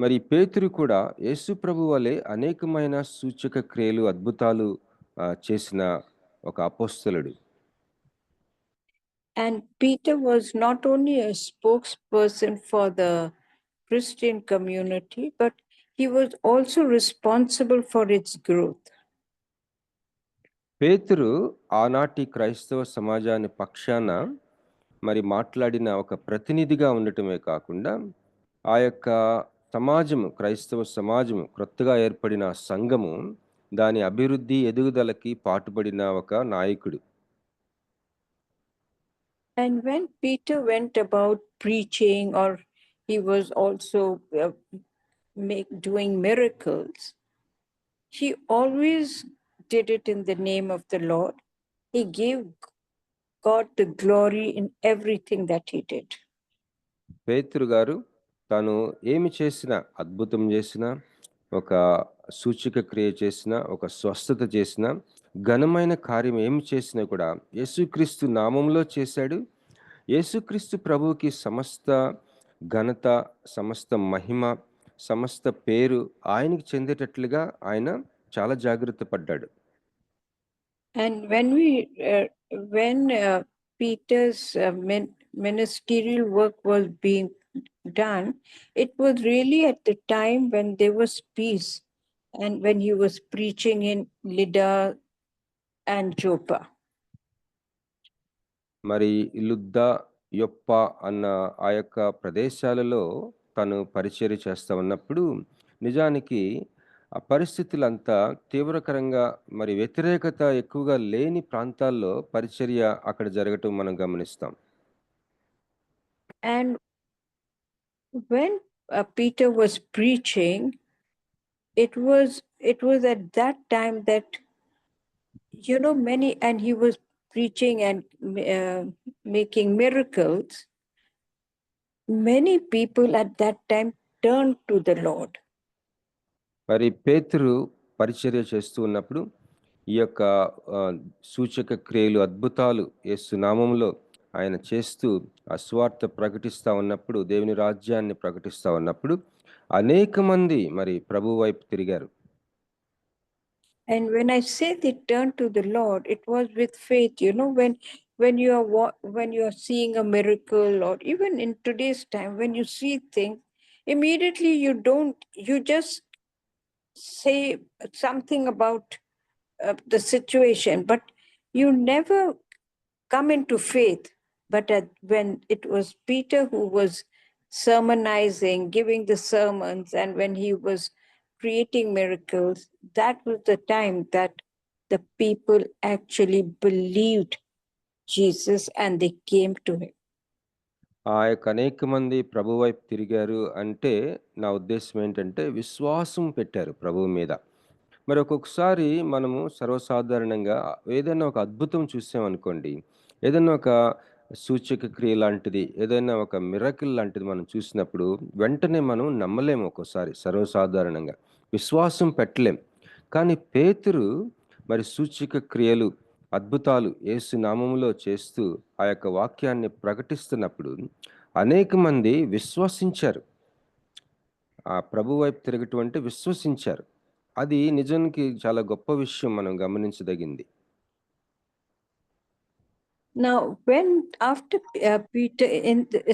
మరి పేతురు కూడా యేసు ప్రభు వలె అనేకమైన సూచక క్రియలు, అద్భుతాలు చేసిన ఒక అపోస్తలుడు. And Peter was not only a spokesperson for the Christian community, but he was also responsible for its growth. పేతురు ఆనాటి క్రైస్తవ సమాజాన్ని పక్షాన మరి మాట్లాడిన ఒక ప్రతినిధిగా ఉండటమే కాకుండా ఆ యొక్క సమాజము, క్రైస్తవ సమాజము, క్రొత్తగా ఏర్పడిన సంఘము, దాని అభివృద్ధి ఎదుగుదలకి పాటుపడిన ఒక నాయకుడు. And when Peter went about preaching, or he was also doing miracles, he always did it in the name of the Lord. He gave God the glory in everything that he did. పేతురు గారు తాను ఏమి చేసినా, అద్భుతం చేసినా, ఒక సూచక క్రియ చేసినా, ఒక స్వస్థత చేసినా, ఘనమైన కార్యం ఏమి చేసినా కూడా యేసుక్రీస్తు నామంలో చేశాడు. యేసుక్రీస్తు ప్రభువుకి సమస్త ఘనత, సమస్త మహిమ, సమస్త పేరు ఆయనకి చెందేటట్లుగా ఆయన చాలా జాగ్రత్త పడ్డాడు. And when Peter's ministerial work was being done, it was really at the time when there was peace, and when he was preaching in Lydda and Joppa. మరి లుద్ద, యొప్ప అన్న ఆ యొక్క ప్రదేశాలలో తను పరిచర్య చేస్తా ఉన్నప్పుడు నిజానికి ఆ పరిస్థితులంతా తీవ్రకరంగా మరి వ్యతిరేకత ఎక్కువగా లేని ప్రాంతాల్లో పరిచర్య అక్కడ జరగటం మనం గమనిస్తాం. And when Peter was preaching, it was at that time that, you know, and he was preaching and making miracles. Many people at that time turned to the Lord. మరి పేతురు పరిచర్య చేస్తూ ఉన్నప్పుడు ఈ యొక్క సూచక క్రియలు, అద్భుతాలు యేసు నామములో ఆయన చేస్తూ ఆ సువార్త ప్రకటిస్తా ఉన్నప్పుడు, దేవుని రాజ్యాన్ని ప్రకటిస్తా ఉన్నప్పుడు అనేక మంది మరి ప్రభు వైపు తిరిగారు. And when I say they turned to the Lord, it was with faith. You know, when you are seeing a miracle, or even in today's time, when you see things, immediately you just say something about the situation, but you never come into faith. But when it was Peter who was sermonizing, giving the sermons, and when he was creating miracles, that was the time that the people actually believed Jesus and they came to him. ఆ యొక్క అనేక మంది ప్రభు వైపు తిరిగారు అంటే నా ఉద్దేశం ఏంటంటే విశ్వాసం పెట్టారు ప్రభువు మీద. మరి ఒక్కొక్కసారి మనము సర్వసాధారణంగా ఏదైనా ఒక అద్భుతం చూసామనుకోండి, ఏదైనా ఒక సూచక క్రియ లాంటిది, ఏదైనా ఒక మిరకిల్ లాంటిది మనం చూసినప్పుడు వెంటనే మనం నమ్మలేము. ఒక్కోసారి సర్వసాధారణంగా విశ్వాసం పెట్టలేం. కానీ పేతురు మరి సూచక క్రియలు, అద్భుతాలు యేసు నామములో చేస్తూ ఆ యొక్క వాక్యాన్ని ప్రకటిస్తున్నప్పుడు అనేక మంది విశ్వసించారు. ఆ ప్రభు వైపు తిరగటం అంటే విశ్వసించారు. అది నిజానికి చాలా గొప్ప విషయం, మనం గమనించదగింది. Now, when after Peter,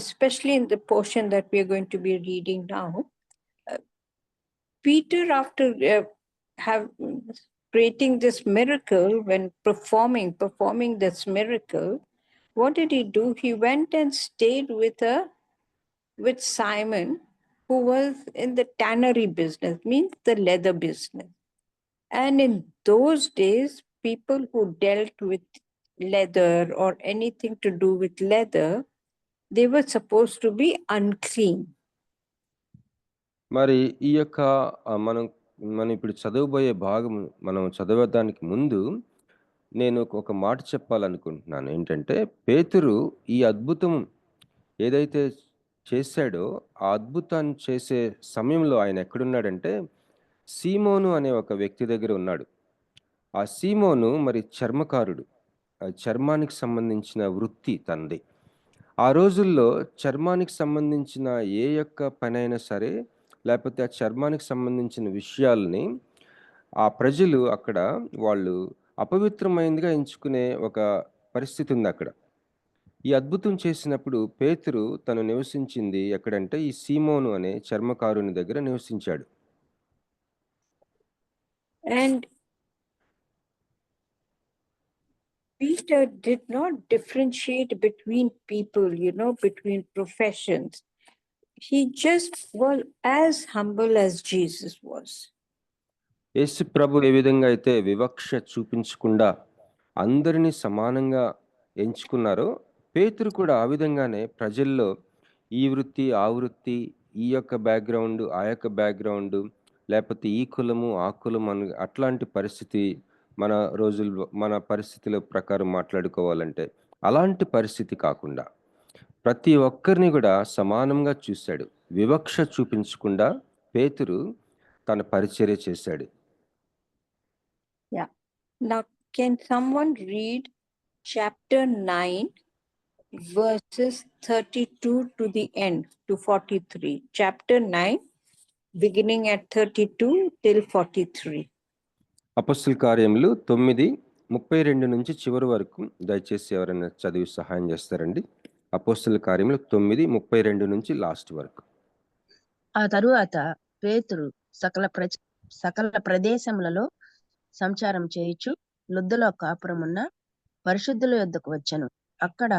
especially in the portion that we are going to be reading now, Peter, after creating this miracle, when performing this miracle, what did he do? He went and stayed with Simon, who was in the tannery business, means the leather business. And in those days, people who dealt with leather or anything to do with leather, they were supposed to be unclean. మరి ఈ యొక్క మనం ఇప్పుడు చదవబోయే భాగము మనం చదవడానికి ముందు నేను ఒక మాట చెప్పాలనుకుంటున్నాను. ఏంటంటే పేతురు ఈ అద్భుతం ఏదైతే చేశాడో ఆ అద్భుతాన్ని చేసే సమయంలో ఆయన ఎక్కడున్నాడంటే సీమోను అనే ఒక వ్యక్తి దగ్గర ఉన్నాడు. ఆ సీమోను మరి చర్మకారుడు, చర్మానికి సంబంధించిన వృత్తి తనది. ఆ రోజుల్లో చర్మానికి సంబంధించిన ఏ యొక్క పనైనా సరే, లేకపోతే ఆ చర్మానికి సంబంధించిన విషయాల్ని ఆ ప్రజలు అక్కడ వాళ్ళు అపవిత్రమైనదిగా ఎంచుకునే ఒక పరిస్థితి ఉంది అక్కడ. ఈ అద్భుతం చేసినప్పుడు పేతురు తను నివసించింది ఎక్కడంటే ఈ సీమోను అనే చర్మకారుని దగ్గర నివసించాడు. And Peter did not differentiate between people, you know, between professions. He just was as humble as Jesus was. యేసు ప్రభు ఏ విధంగా అయితే వివక్ష చూపించకుండా అందరినీ సమానంగా ఎంచుకున్నారో, పేతురు కూడా ఆ విధంగానే ప్రజల్లో ఈ వృత్తి, ఆ వృత్తి, ఈ యొక్క బ్యాక్గ్రౌండ్, ఆ యొక్క బ్యాక్గ్రౌండ్, లేకపోతే ఈ కులము, ఆ కులము అని అట్లాంటి పరిస్థితి మన పరిస్థితుల ప్రకారం మాట్లాడుకోవాలంటే అలాంటి పరిస్థితి కాకుండా ప్రతి ఒక్కరిని కూడా సమానంగా చూశాడు. వివక్ష చూపించకుండా పేతురు తన పరిచర్య చేశాడు. Yeah. Now, can someone read chapter 9, verses 32 to the end, to 43? Chapter 9, beginning at 32 till 43. అపొస్తలుల కార్యములు 9:32 నుంచి చివరి వరకు దయచేసి ఎవరైనా చదివి సహాయం చేస్తారండి. అపొస్తలుల కార్యములు 9:32 నుంచి లాస్ట్ వరకు. ఆ తరువాత పేతురు సకల ప్రదేశములలో సంచారం చేయుచు లుద్దలో కాపురమున్న పరిశుద్ధుల యొద్దకు వచ్చెను. అక్కడ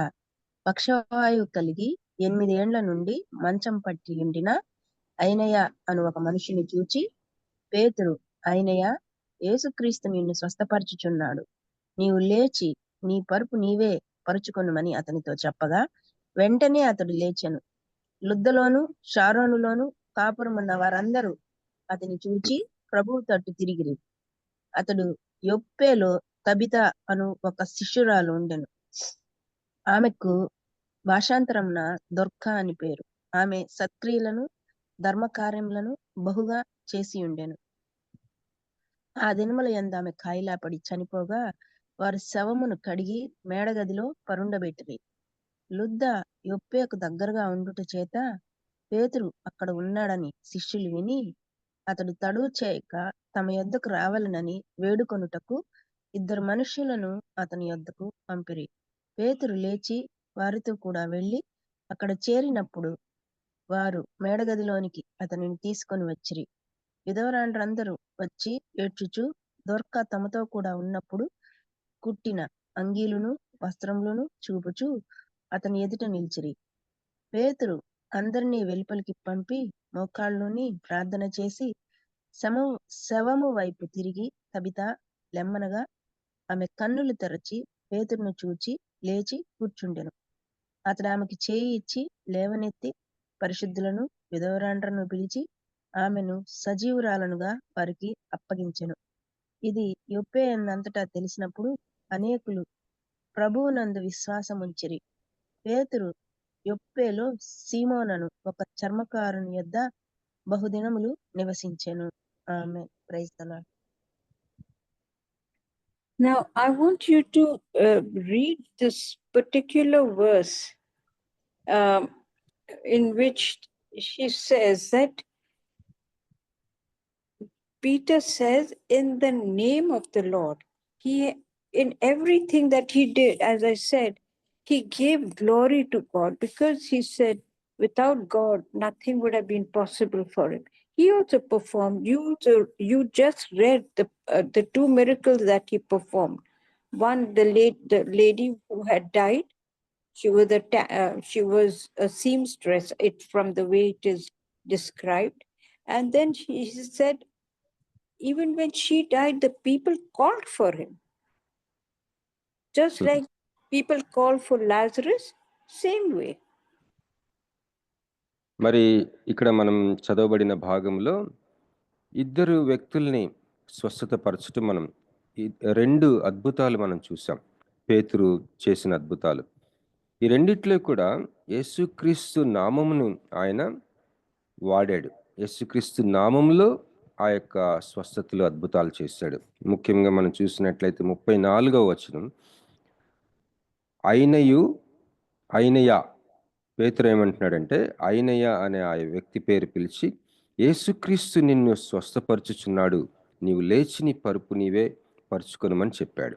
పక్షవాయువు కలిగి 8 ఏండ్ల నుండి మంచం పట్టి ఉండిన అయినయ అను ఒక మనిషిని చూచి, పేతురు, అయినయ, యేసుక్రీస్తు నిన్ను స్వస్థపరచుచున్నాడు, నీవు లేచి నీ పరుపు నీవే పరుచుకొనుమని అతనితో చెప్పగా, వెంటనే అతడు లేచెను. లుద్దలోను షారోనులోను కాపురమున్న వారందరూ అతని చూచి ప్రభువు తట్టు తిరిగిరి. అతడు యొప్పేలో తబిత అను ఒక శిష్యురాలు ఉండెను. ఆమెకు భాషాంతరమున దొర్క అని పేరు. ఆమె సత్క్రియలను ధర్మకార్యములను బహుగా చేసి ఉండెను. ఆ దినముల యందు ఆమె కాయిలాపడి చనిపోగా, వారు శవమును కడిగి మేడగదిలో పరుండబెట్టిరి. లుద్ద యొప్పేకు దగ్గరగా ఉండుట చేత పేతురు అక్కడ ఉన్నాడని శిష్యులు విని, అతడు తడువు చేయక తమ యొద్దకు రావాలనని వేడుకొనుటకు 2 మనుష్యులను అతని యొద్దకు పంపిరి. పేతురు లేచి వారితో కూడా వెళ్ళి అక్కడ చేరినప్పుడు వారు మేడగదిలోనికి అతనిని తీసుకొని వచ్చిరి. విధవరాండ్రందరూ వచ్చి ఏడ్చుచు దొర్క తమతో కూడా ఉన్నప్పుడు కుట్టిన అంగీలును వస్త్రములను చూపుచు అతని ఎదుట నిలిచిరి. పేతురు అందరినీ వెలుపలికి పంపి మోకాళ్ళుని ప్రార్థన చేసి శవము వైపు తిరిగి, తబిత, లెమ్మనగా ఆమె కన్నులు తెరచి పేతురును చూచి లేచి కూర్చుండెను. అతడు ఆమెకి చేయి ఇచ్చి లేవనెత్తి పరిశుద్ధులను విధవరాండ్రను పిలిచి ఆమెను సజీవురాలనుగా వారికి అప్పగించెను. ఇది యొప్పే అంతటా తెలిసినప్పుడు అనేకులు ప్రభువునందు విశ్వాసముంచిరి. పేతురు యొప్పేలో సీమోనను ఒక చర్మకారుని యొద్ద బహుదినములు నివసించెను. ఆమేన్. Praise the Lord. Now, I want you to read this particular verse in which she says that Peter says, in the name of the Lord, in everything that he did, as I said, he gave glory to God, because he said, without God, nothing would have been possible for him. He also performed. You just read the 2 miracles that he performed. One, the lady who had died, she was a seamstress. It's from the way it is described. And then he said, even when she died, the people called for him. Just like people called for Lazarus, same way. మరి ఇక్కడ మనం చదవబడిన భాగంలో 2 వ్యక్తుల్ని స్వస్థతపరచటం మనం 2 అద్భుతాలు మనం చూసాం. పేతురు చేసిన అద్భుతాలు. ఈ రెండిట్లో కూడా యేసుక్రీస్తు నామమును ఆయన వాడాడు. యేసుక్రీస్తు నామంలో ఆ యొక్క స్వస్థతలు అద్భుతాలు చేశాడు. ముఖ్యంగా మనం చూసినట్లయితే 34వ వచనం, అయినయ పేతురు ఏమంటున్నాడంటే, అయినయ అనే ఆ వ్యక్తి పేరు పిలిచి, యేసుక్రీస్తు నిన్ను స్వస్థపరచుచున్నాడు, నీవు లేచి నీ పరుపు నీవే పరుచుకొనుమని చెప్పాడు.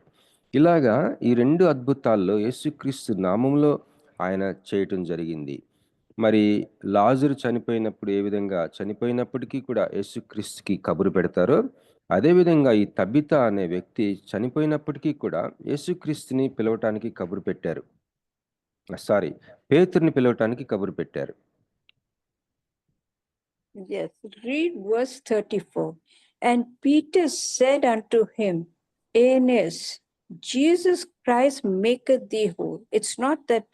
ఇలాగా ఈ 2 అద్భుతాల్లో యేసుక్రీస్తు నామంలో ఆయన చేయటం జరిగింది. మరి లాజరు చనిపోయినప్పుడు ఏ విధంగా చనిపోయినప్పటికీ కూడా యేసుక్రీస్తుకి కబురు పెడతారో, అదేవిధంగా ఈ తబిత అనే వ్యక్తి చనిపోయినప్పటికీ కూడా యేసుక్రీస్తుని పిలవటానికి కబురు పెట్టారు. పేతురుని పిలవటానికి కబురు పెట్టారు. Yes, read verse 34. And Peter said unto him, Aeneas, Jesus Christ maketh thee whole. It's not that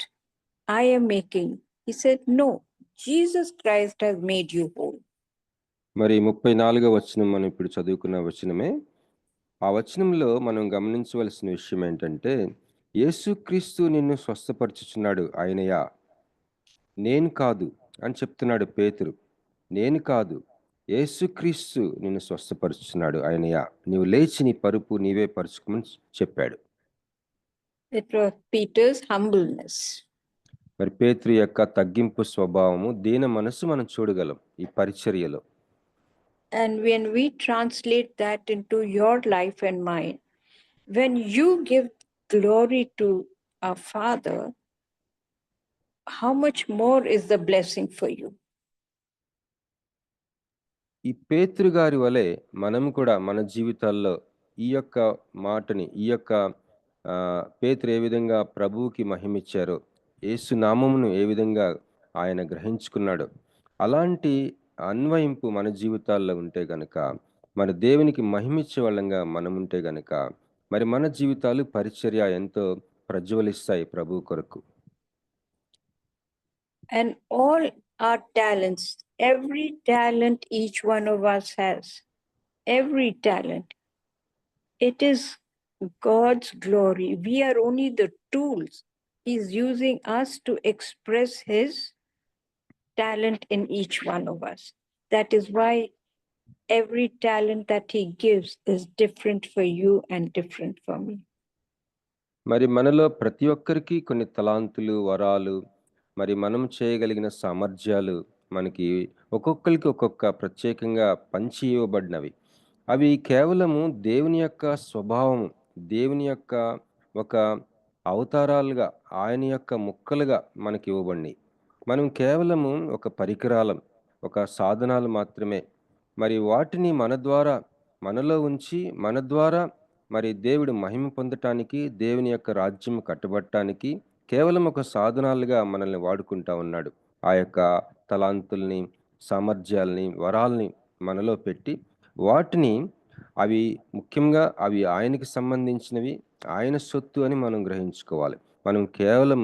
I am making. He said, no, Jesus Christ has made you whole. మరి 34వ వచనం మనం ఇప్పుడు చదువుకున్న వచనమే. ఆ వచనంలో మనం గమనించవలసిన విషయం ఏంటంటే, యేసుక్రీస్తు నిన్ను స్వస్థపరచుచున్నాడు ఆయనయా, నేను కాదు అని చెప్తున్నాడు పేతురు. నేను కాదు, యేసుక్రీస్తు నిన్ను స్వస్థపరచుచున్నాడు ఆయనయా, నీవు లేచి నీ పరుపు నీవే పరుచుకోమని చెప్పాడు. It was Peter's humbleness. మరి పేతురు యొక్క తగ్గింపు స్వభావము, దీన మనసు మనం చూడగలం ఈ పరిచర్యలో. And when we translate that into your life and mine, when you give glory to our Father, how much more is the blessing for you? ఈ పేతురు గారి వలె మనం కూడా మన జీవితాల్లో ఈ యొక్క మాటని, ఈ యొక్క పేతురు ఏ విధంగా ప్రభువుకి మహిమిచ్చారో, యేసు నామమును ఏ విధంగా ఆయన గ్రహించుకున్నాడో, అలాంటి అన్వయింపు మన జీవితాల్లో ఉంటే గనక, మన దేవునికి మహిమిచ్చే వాళ్ళంగా మనం ఉంటే గనక, మరి మన జీవితాలు పరిచర్య ఎంతో ప్రజ్వలిస్తాయి ప్రభు కొరకు. And all our talents, every talent each one of us has, every talent, it is God's glory. We are only the tools. He's using us to express His talent in each one of us. That is why every talent that He gives is different for you and different for me. మరి మనలో ప్రతి ఒక్కరికి కొన్ని తలాంతులు, వరాలు, మరి మనం చేయగలిగిన సామర్థ్యాలు మనకి ఒక్కొక్కరికి ఒక్కొక్క ప్రత్యేకంగా పంచి ఇవ్వబడినవి. అవి కేవలము దేవుని యొక్క స్వభావం, దేవుని యొక్క ఒక అవతారాలుగా, ఆయన యొక్క ముక్కలుగా మనకి ఇవ్వబడినాయి. మనం కేవలము ఒక పరికరాలం, ఒక సాధనాలు మాత్రమే. మరి వాటిని మన ద్వారా, మనలో ఉంచి మన ద్వారా మరి దేవుడు మహిమ పొందటానికి, దేవుని యొక్క రాజ్యం కట్టబడటానికి కేవలం ఒక సాధనాలుగా మనల్ని వాడుకుంటా ఉన్నాడు. ఆ యొక్క తలాంతుల్ని, సామర్థ్యాల్ని, వరాల్ని మనలో పెట్టి వాటిని అవి ముఖ్యంగా అవి ఆయనకి సంబంధించినవి, ఆయన సొత్తు అని మనం గ్రహించుకోవాలి. మనం కేవలం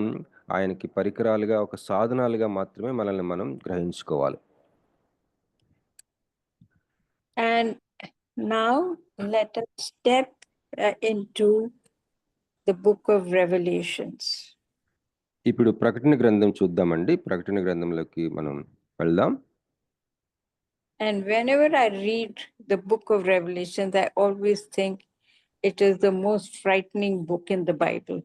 ఆయనకి పరికరాలుగా, ఒక సాధనాలుగా మాత్రమే మనల్ని మనం గ్రహించుకోవాలి. And now let us step into the book of Revelations. ఇప్పుడు ప్రకటన గ్రంథం చూద్దామండి. ప్రకటన గ్రంథంలోకి మనం వెళ్దాం. And whenever I read the book of Revelations, I always think it is the most frightening book in the Bible.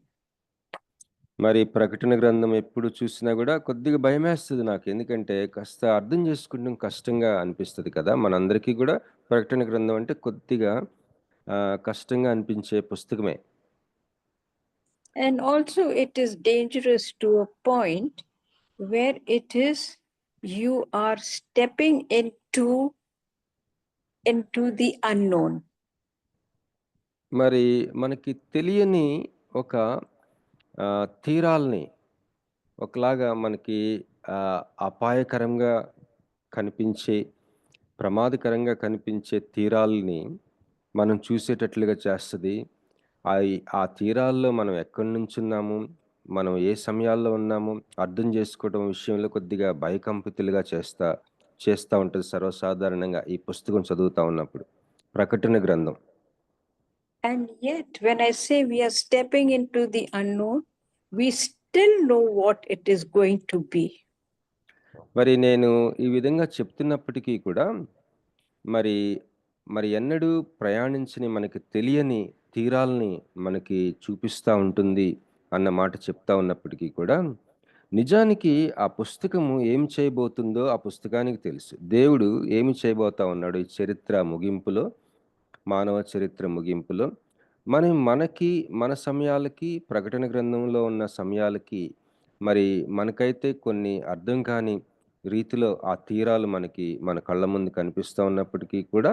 మరి ప్రకటన గ్రంథం ఎప్పుడు చూసినా కూడా కొద్దిగా భయమేస్తుంది నాకు. ఎందుకంటే కాస్త అర్థం చేసుకోవడం కష్టంగా అనిపిస్తుంది కదా. మనందరికీ కూడా ప్రకటన గ్రంథం అంటే కొద్దిగా కష్టంగా అనిపించే పుస్తకమే. And also it is dangerous to a point where it is you are stepping into the unknown. మరి మనకి తెలియని ఒక తీరాల్ని, ఒకలాగా మనకి అపాయకరంగా కనిపించే, ప్రమాదకరంగా కనిపించే తీరాల్ని మనం చూసేటట్లుగా చేస్తుంది. ఆ తీరాల్లో మనం ఎక్కడి నుంచి ఉన్నాము, మనం ఏ సమయాల్లో ఉన్నాము అర్థం చేసుకోవడం విషయంలో కొద్దిగా భయకంపితులుగా చేస్తూ ఉంటుంది సర్వసాధారణంగా ఈ పుస్తకం చదువుతా ఉన్నప్పుడు, ప్రకటన గ్రంథం. And yet when I say we are stepping into the unknown, we still know what it is going to be. మరి నేను ఈ విధంగా చెప్తున్నప్పటికీ కూడా మరి ఎన్నడూ ప్రయాణించని, మనకి తెలియని తీరాల్ని మనకి చూపిస్తూ ఉంటుంది అన్న మాట చెప్తా ఉన్నప్పటికీ కూడా, నిజానికి ఆ పుస్తకము ఏమి చేయబోతుందో ఆ పుస్తకానికి తెలుసు. దేవుడు ఏమి చేయబోతా ఉన్నాడు ఈ చరిత్ర ముగింపులో, మానవ చరిత్ర ముగింపులో. మనకి మన సమయాలకి, ప్రకటన గ్రంథంలో ఉన్న సమయాలకి మరి మనకైతే కొన్ని అర్థం కాని రీతిలో ఆ తీరాలు మనకి మన కళ్ళ ముందు కనిపిస్తూ ఉన్నప్పటికీ కూడా,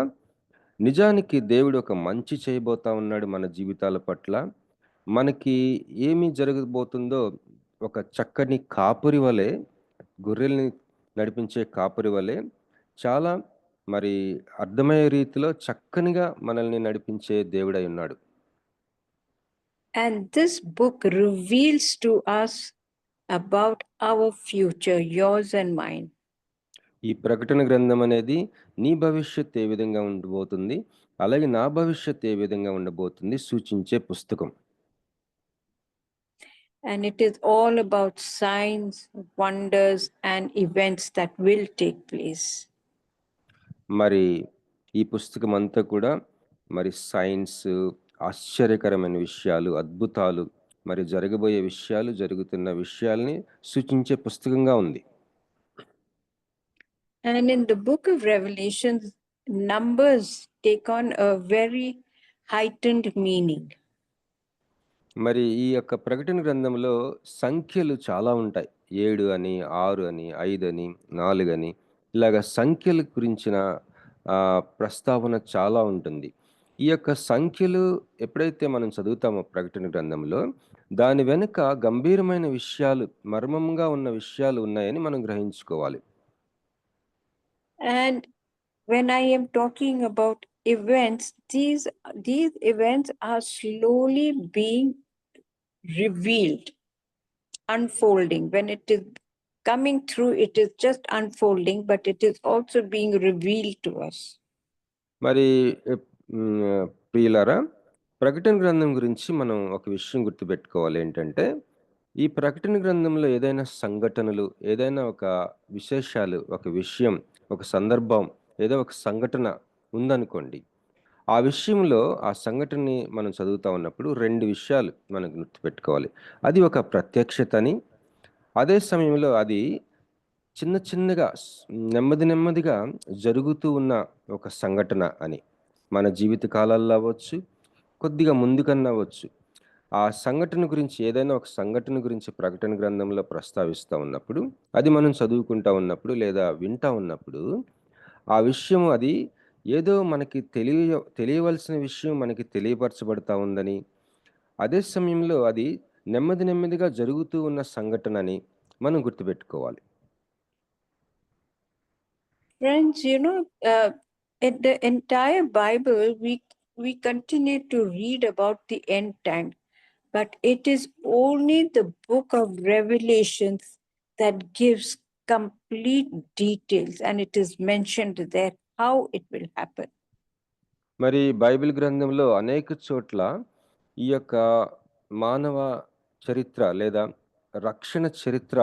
నిజానికి దేవుడు ఒక మంచి చేయబోతా ఉన్నాడు మన జీవితాల పట్ల. మనకి ఏమి జరగబోతుందో ఒక చక్కని కాపురి వలె, గొర్రెల్ని నడిపించే కాపురి వలె చాలా మరి అర్థమయ్యే రీతిలో చక్కనిగా మనల్ని నడిపించే దేవుడై ఉన్నాడు. And this book reveals to us about our future, yours and mine. ఈ ప్రకటన గ్రంథం అనేది నీ భవిష్యత్ ఏ విధంగా ఉండబోతుంది, అలాగే నా భవిష్యత్ ఏ విధంగా ఉండబోతుంది సూచించే పుస్తకం. And it is all about signs, wonders, and events that will take place. మరి ఈ పుస్తకం అంతా కూడా మరి సైన్స్, ఆశ్చర్యకరమైన విషయాలు, అద్భుతాలు, మరి జరగబోయే విషయాలు, జరుగుతున్న విషయాల్ని సూచించే పుస్తకంగా ఉంది. And in the book of Revelations, numbers take on a very heightened meaning. మరి ఈ యొక్క ప్రకటన గ్రంథంలో సంఖ్యలు చాలా ఉంటాయి. 7 అని, 6 అని, 5 అని, 4 అని, ఇలాగ సంఖ్యల గురించిన ప్రస్తావన చాలా ఉంటుంది. ఈ యొక్క సంఖ్యలు ఎప్పుడైతే మనం చదువుతామో ప్రకటన గ్రంథంలో, దాని వెనుక గంభీరమైన విషయాలు, మర్మంగా ఉన్న విషయాలు ఉన్నాయని మనం గ్రహించుకోవాలి. And when I am talking about events, these events are slowly being revealed, unfolding. When it is coming through, it is just unfolding, but it is also being revealed to us. మరి ప్రియులారా, ప్రకటన గ్రంథం గురించి మనం ఒక విషయం గుర్తుపెట్టుకోవాలి. ఏంటంటే, ఈ ప్రకటన గ్రంథంలో ఏదైనా సంఘటనలు, ఏదైనా ఒక విశేషాలు, ఒక విషయం, ఒక సందర్భం, ఏదో ఒక సంఘటన ఉందనుకోండి, ఆ విషయంలో ఆ సంఘటనని మనం చదువుతా ఉన్నప్పుడు 2 విషయాలు మనం గుర్తుపెట్టుకోవాలి. అది ఒక ప్రత్యక్షతని, అదే సమయంలో అది చిన్న చిన్నగా నెమ్మదిగా జరుగుతూ ఉన్న ఒక సంఘటన అని. మన జీవిత కాలాల్లో అవ్వచ్చు, కొద్దిగా ముందుకన్నా అవ్వచ్చు. ఆ సంఘటన గురించి, ఏదైనా ఒక సంఘటన గురించి ప్రకటన గ్రంథంలో ప్రస్తావిస్తా ఉన్నప్పుడు, అది మనం చదువుకుంటా ఉన్నప్పుడు లేదా వింటా ఉన్నప్పుడు, ఆ విషయం అది ఏదో మనకి తెలియవలసిన విషయం మనకి తెలియపరచబడతా ఉందని, అదే సమయంలో అది నెమ్మదిగా జరుగుతూ ఉన్న సంఘటన అని మనం గుర్తుపెట్టుకోవాలి. Friends, in the entire Bible, we continue to read about the end time, but it is only the book of Revelations that gives complete details, and it is mentioned there how it will happen. మరి Bible గ్రంథంలో అనేక చోట్ల ఈ యొక్క మానవ చరిత్ర లేదా రక్షణ చరిత్ర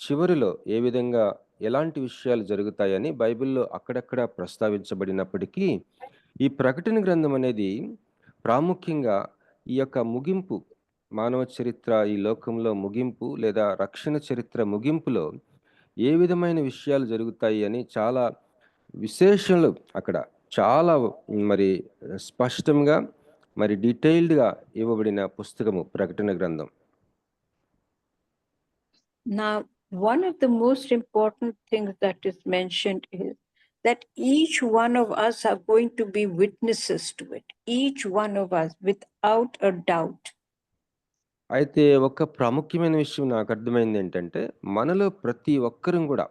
చివరిలో ఏ విధంగా ఎలాంటి విషయాలు జరుగుతాయని బైబిల్లో అక్కడక్కడ ప్రస్తావించబడినప్పటికీ, ఈ ప్రకటన గ్రంథం అనేది ప్రాముఖ్యంగా ఈ యొక్క ముగింపు, మానవ చరిత్ర ఈ లోకంలో ముగింపు లేదా రక్షణ చరిత్ర ముగింపులో ఏ విధమైన విషయాలు జరుగుతాయి అని చాలా విశేషాలు అక్కడ చాలా మరి స్పష్టంగా, మరి డీటెయిల్డ్గా ఇవ్వబడిన పుస్తకము ప్రకటన గ్రంథం. Now, one of the most important things that is mentioned is that each one of us are going to be witnesses to it. Each one of us, without a doubt. అయితే ఒక ప్రాముఖ్యమైన విషయం నాకు అర్థమైంది ఏంటంటే, మనలో ప్రతి ఒక్కరం కూడా,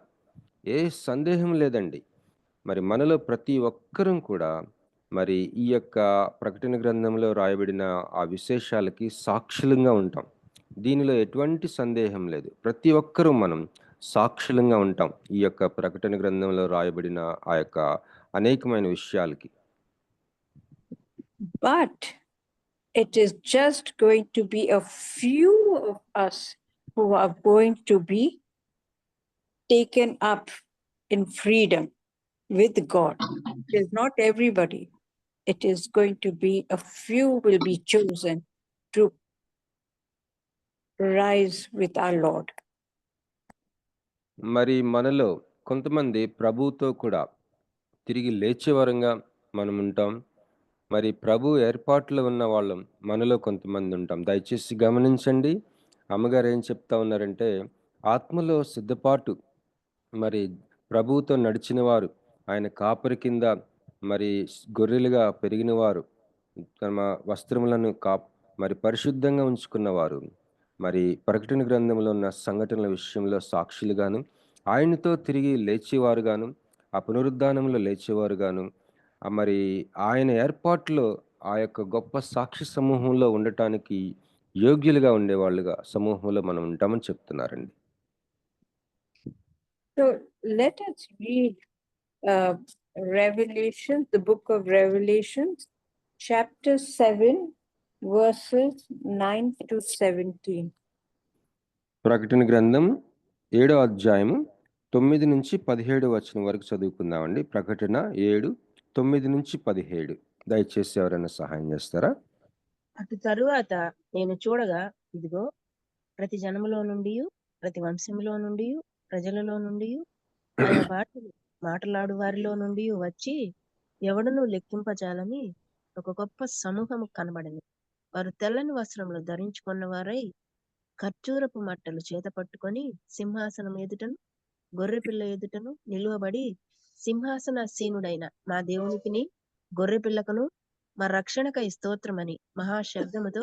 ఏ సందేహం లేదండి, మరి మనలో ప్రతి ఒక్కరం కూడా మరి ఈ యొక్క ప్రకటన గ్రంథంలో రాయబడిన ఆ విశేషాలకి సాక్షులంగా ఉంటాం. దీనిలో ఎటువంటి సందేహం లేదు. ప్రతి ఒక్కరూ మనం సాక్షులంగా ఉంటాం ఈ యొక్క ప్రకటన గ్రంథంలో రాయబడిన ఆ యొక్క అనేకమైన విషయాలకి. But it is just going to be a few of us who are going to be taken up in freedom with God. It is not everybody. It is going to be a few will be chosen to rise with our Lord. మరి మనలో కొంతమంది ప్రభువుతో కూడా తిరిగి లేచేవారంగా మనం ఉంటాం. మరి ప్రభు ఏర్పాట్లో ఉన్న వాళ్ళం మనలో కొంతమంది ఉంటాం. దయచేసి గమనించండి, అమ్మగారు ఏం చెప్తా ఉన్నారంటే, ఆత్మలో సిద్ధపాటు, మరి ప్రభువుతో నడిచిన వారు, ఆయన కాపరి కింద మరి గొర్రెలుగా పెరిగిన వారు, తమ వస్త్రములను మరి పరిశుద్ధంగా ఉంచుకున్నవారు, మరి ప్రకటన గ్రంథంలో ఉన్న సంఘటనల విషయంలో సాక్షులుగాను, ఆయనతో తిరిగి లేచేవారుగాను, ఆ పునరుద్ధానంలో లేచేవారుగాను, మరి ఆయన ఏర్పాట్లో ఆ యొక్క గొప్ప సాక్షి సమూహంలో ఉండటానికి యోగ్యులుగా ఉండేవాళ్ళుగా సమూహంలో మనం ఉంటామని చెప్తున్నారండి. So let us read Revelation, the book of Revelations, chapter 7, verses 9 to 17. ప్రకటన గ్రంథం 7వ అధ్యాయము 9 నుంచి 17 వచనం వరకు చదువుకుందామండి. ప్రకటన 7:9 నుంచి 17. దయచేసి ఎవరైనా సహాయం చేస్తారా? అటు తరువాత నేను చూడగా, ఇదిగో, ప్రతి జనములో నుండి, ప్రతి వంశములో నుండి, ప్రజలలో నుండి, ఆయా భాషలు మాట్లాడు వారిలో నుండి వచ్చి ఎవడను లెక్కింపజాలని ఒక గొప్ప సమూహము కనబడింది. వారు తెల్లని వస్త్రములు ధరించుకున్న వారై ఖర్జూరపు మట్టలు చేత పట్టుకొని సింహాసనం ఎదుటను గొర్రెపిల్ల ఎదుటను నిలువబడి, సింహాసనాసీనుడైన మా దేవునికిని గొర్రెపిల్లకును మా రక్షణకై స్తోత్రమని మహాశబ్దముతో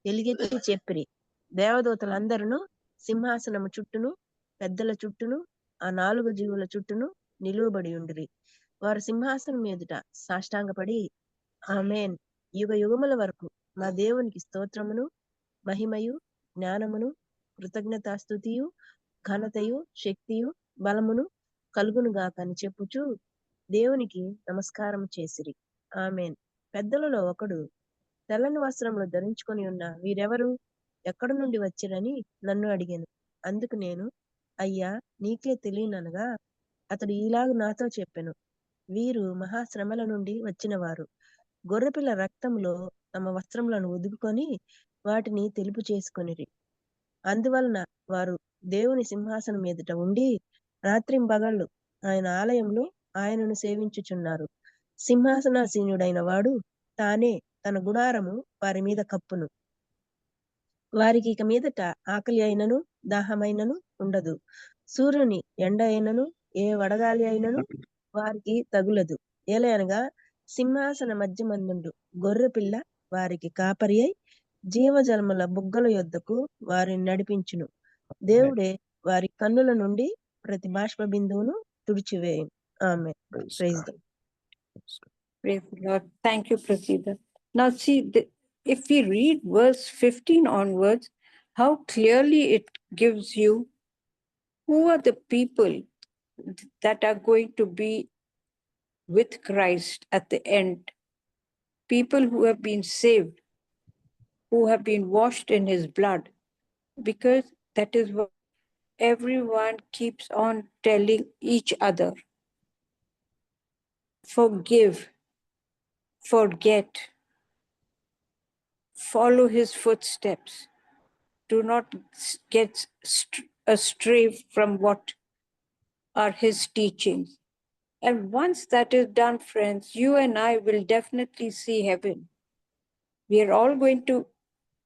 ఎలుగెత్తి చెప్పిరి. దేవదూతలందరూ సింహాసనము చుట్టూను పెద్దల చుట్టూను ఆ 4 జీవుల చుట్టూను నిలువబడి ఉండిరి. వారు సింహాసనం ఎదుట సాష్టాంగపడి ఆమేన్, యుగ యుగముల వరకు మా దేవునికి స్తోత్రమును మహిమయు జ్ఞానమును కృతజ్ఞతాస్తుతియు ఘనతయు శక్తియు బలమును కలుగును గాక అని చెప్పుచు దేవునికి నమస్కారం చేసిరి. ఆమేన్. పెద్దలలో ఒకడు తెల్లని వస్త్రములు ధరించుకొని ఉన్న వీరెవరు, ఎక్కడి నుండి వచ్చిరని నన్ను అడిగాను. అందుకు నేను, అయ్యా నీకే తెలియననగా అతడు ఇలాగ నాతో చెప్పెను, వీరు మహాశ్రమల నుండి వచ్చిన వారు. గొర్రెపిల్ల రక్తములో తమ వస్త్రములను ఉదుకుకొని వాటిని తెలుపు చేసుకొనిరి. అందువలన వారు దేవుని సింహాసనం ఎదుట ఉండి రాత్రింబగళ్ళు ఆయన ఆలయంలో ఆయనను సేవించుచున్నారు. సింహాసనాసీనుడైన వాడు తానే తన గుడారము వారి మీద కప్పును. వారికి ఇక మీదట ఆకలి అయినను దాహమైనను ఉండదు. సూర్యుని ఎండ అయినను ఏ వడగాలి అయినను వారికి తగులదు. ఏలయనగా సింహాసన మధ్యమందుండు గొర్రెపిల్ల వారికి కాపరి అయి జీవజలముల బుగ్గల యొద్దకు వారిని నడిపించును. దేవుడే వారి కన్నుల నుండి ప్రతి బాష్ప బిందువును తుడిచివేయును. ఆమె. Praise the Praise the Lord. Thank you, Prasida. Now, see, if we read verse 15 onwards, how clearly it gives you who are the people that are going to be with Christ at the end. People who have been saved, who have been washed in his blood, because that is what everyone keeps on telling each other. Forgive, forget, follow his footsteps. Do not get astray from what are his teachings. And once that is done, friends, you and I will definitely see heaven. We are all going to,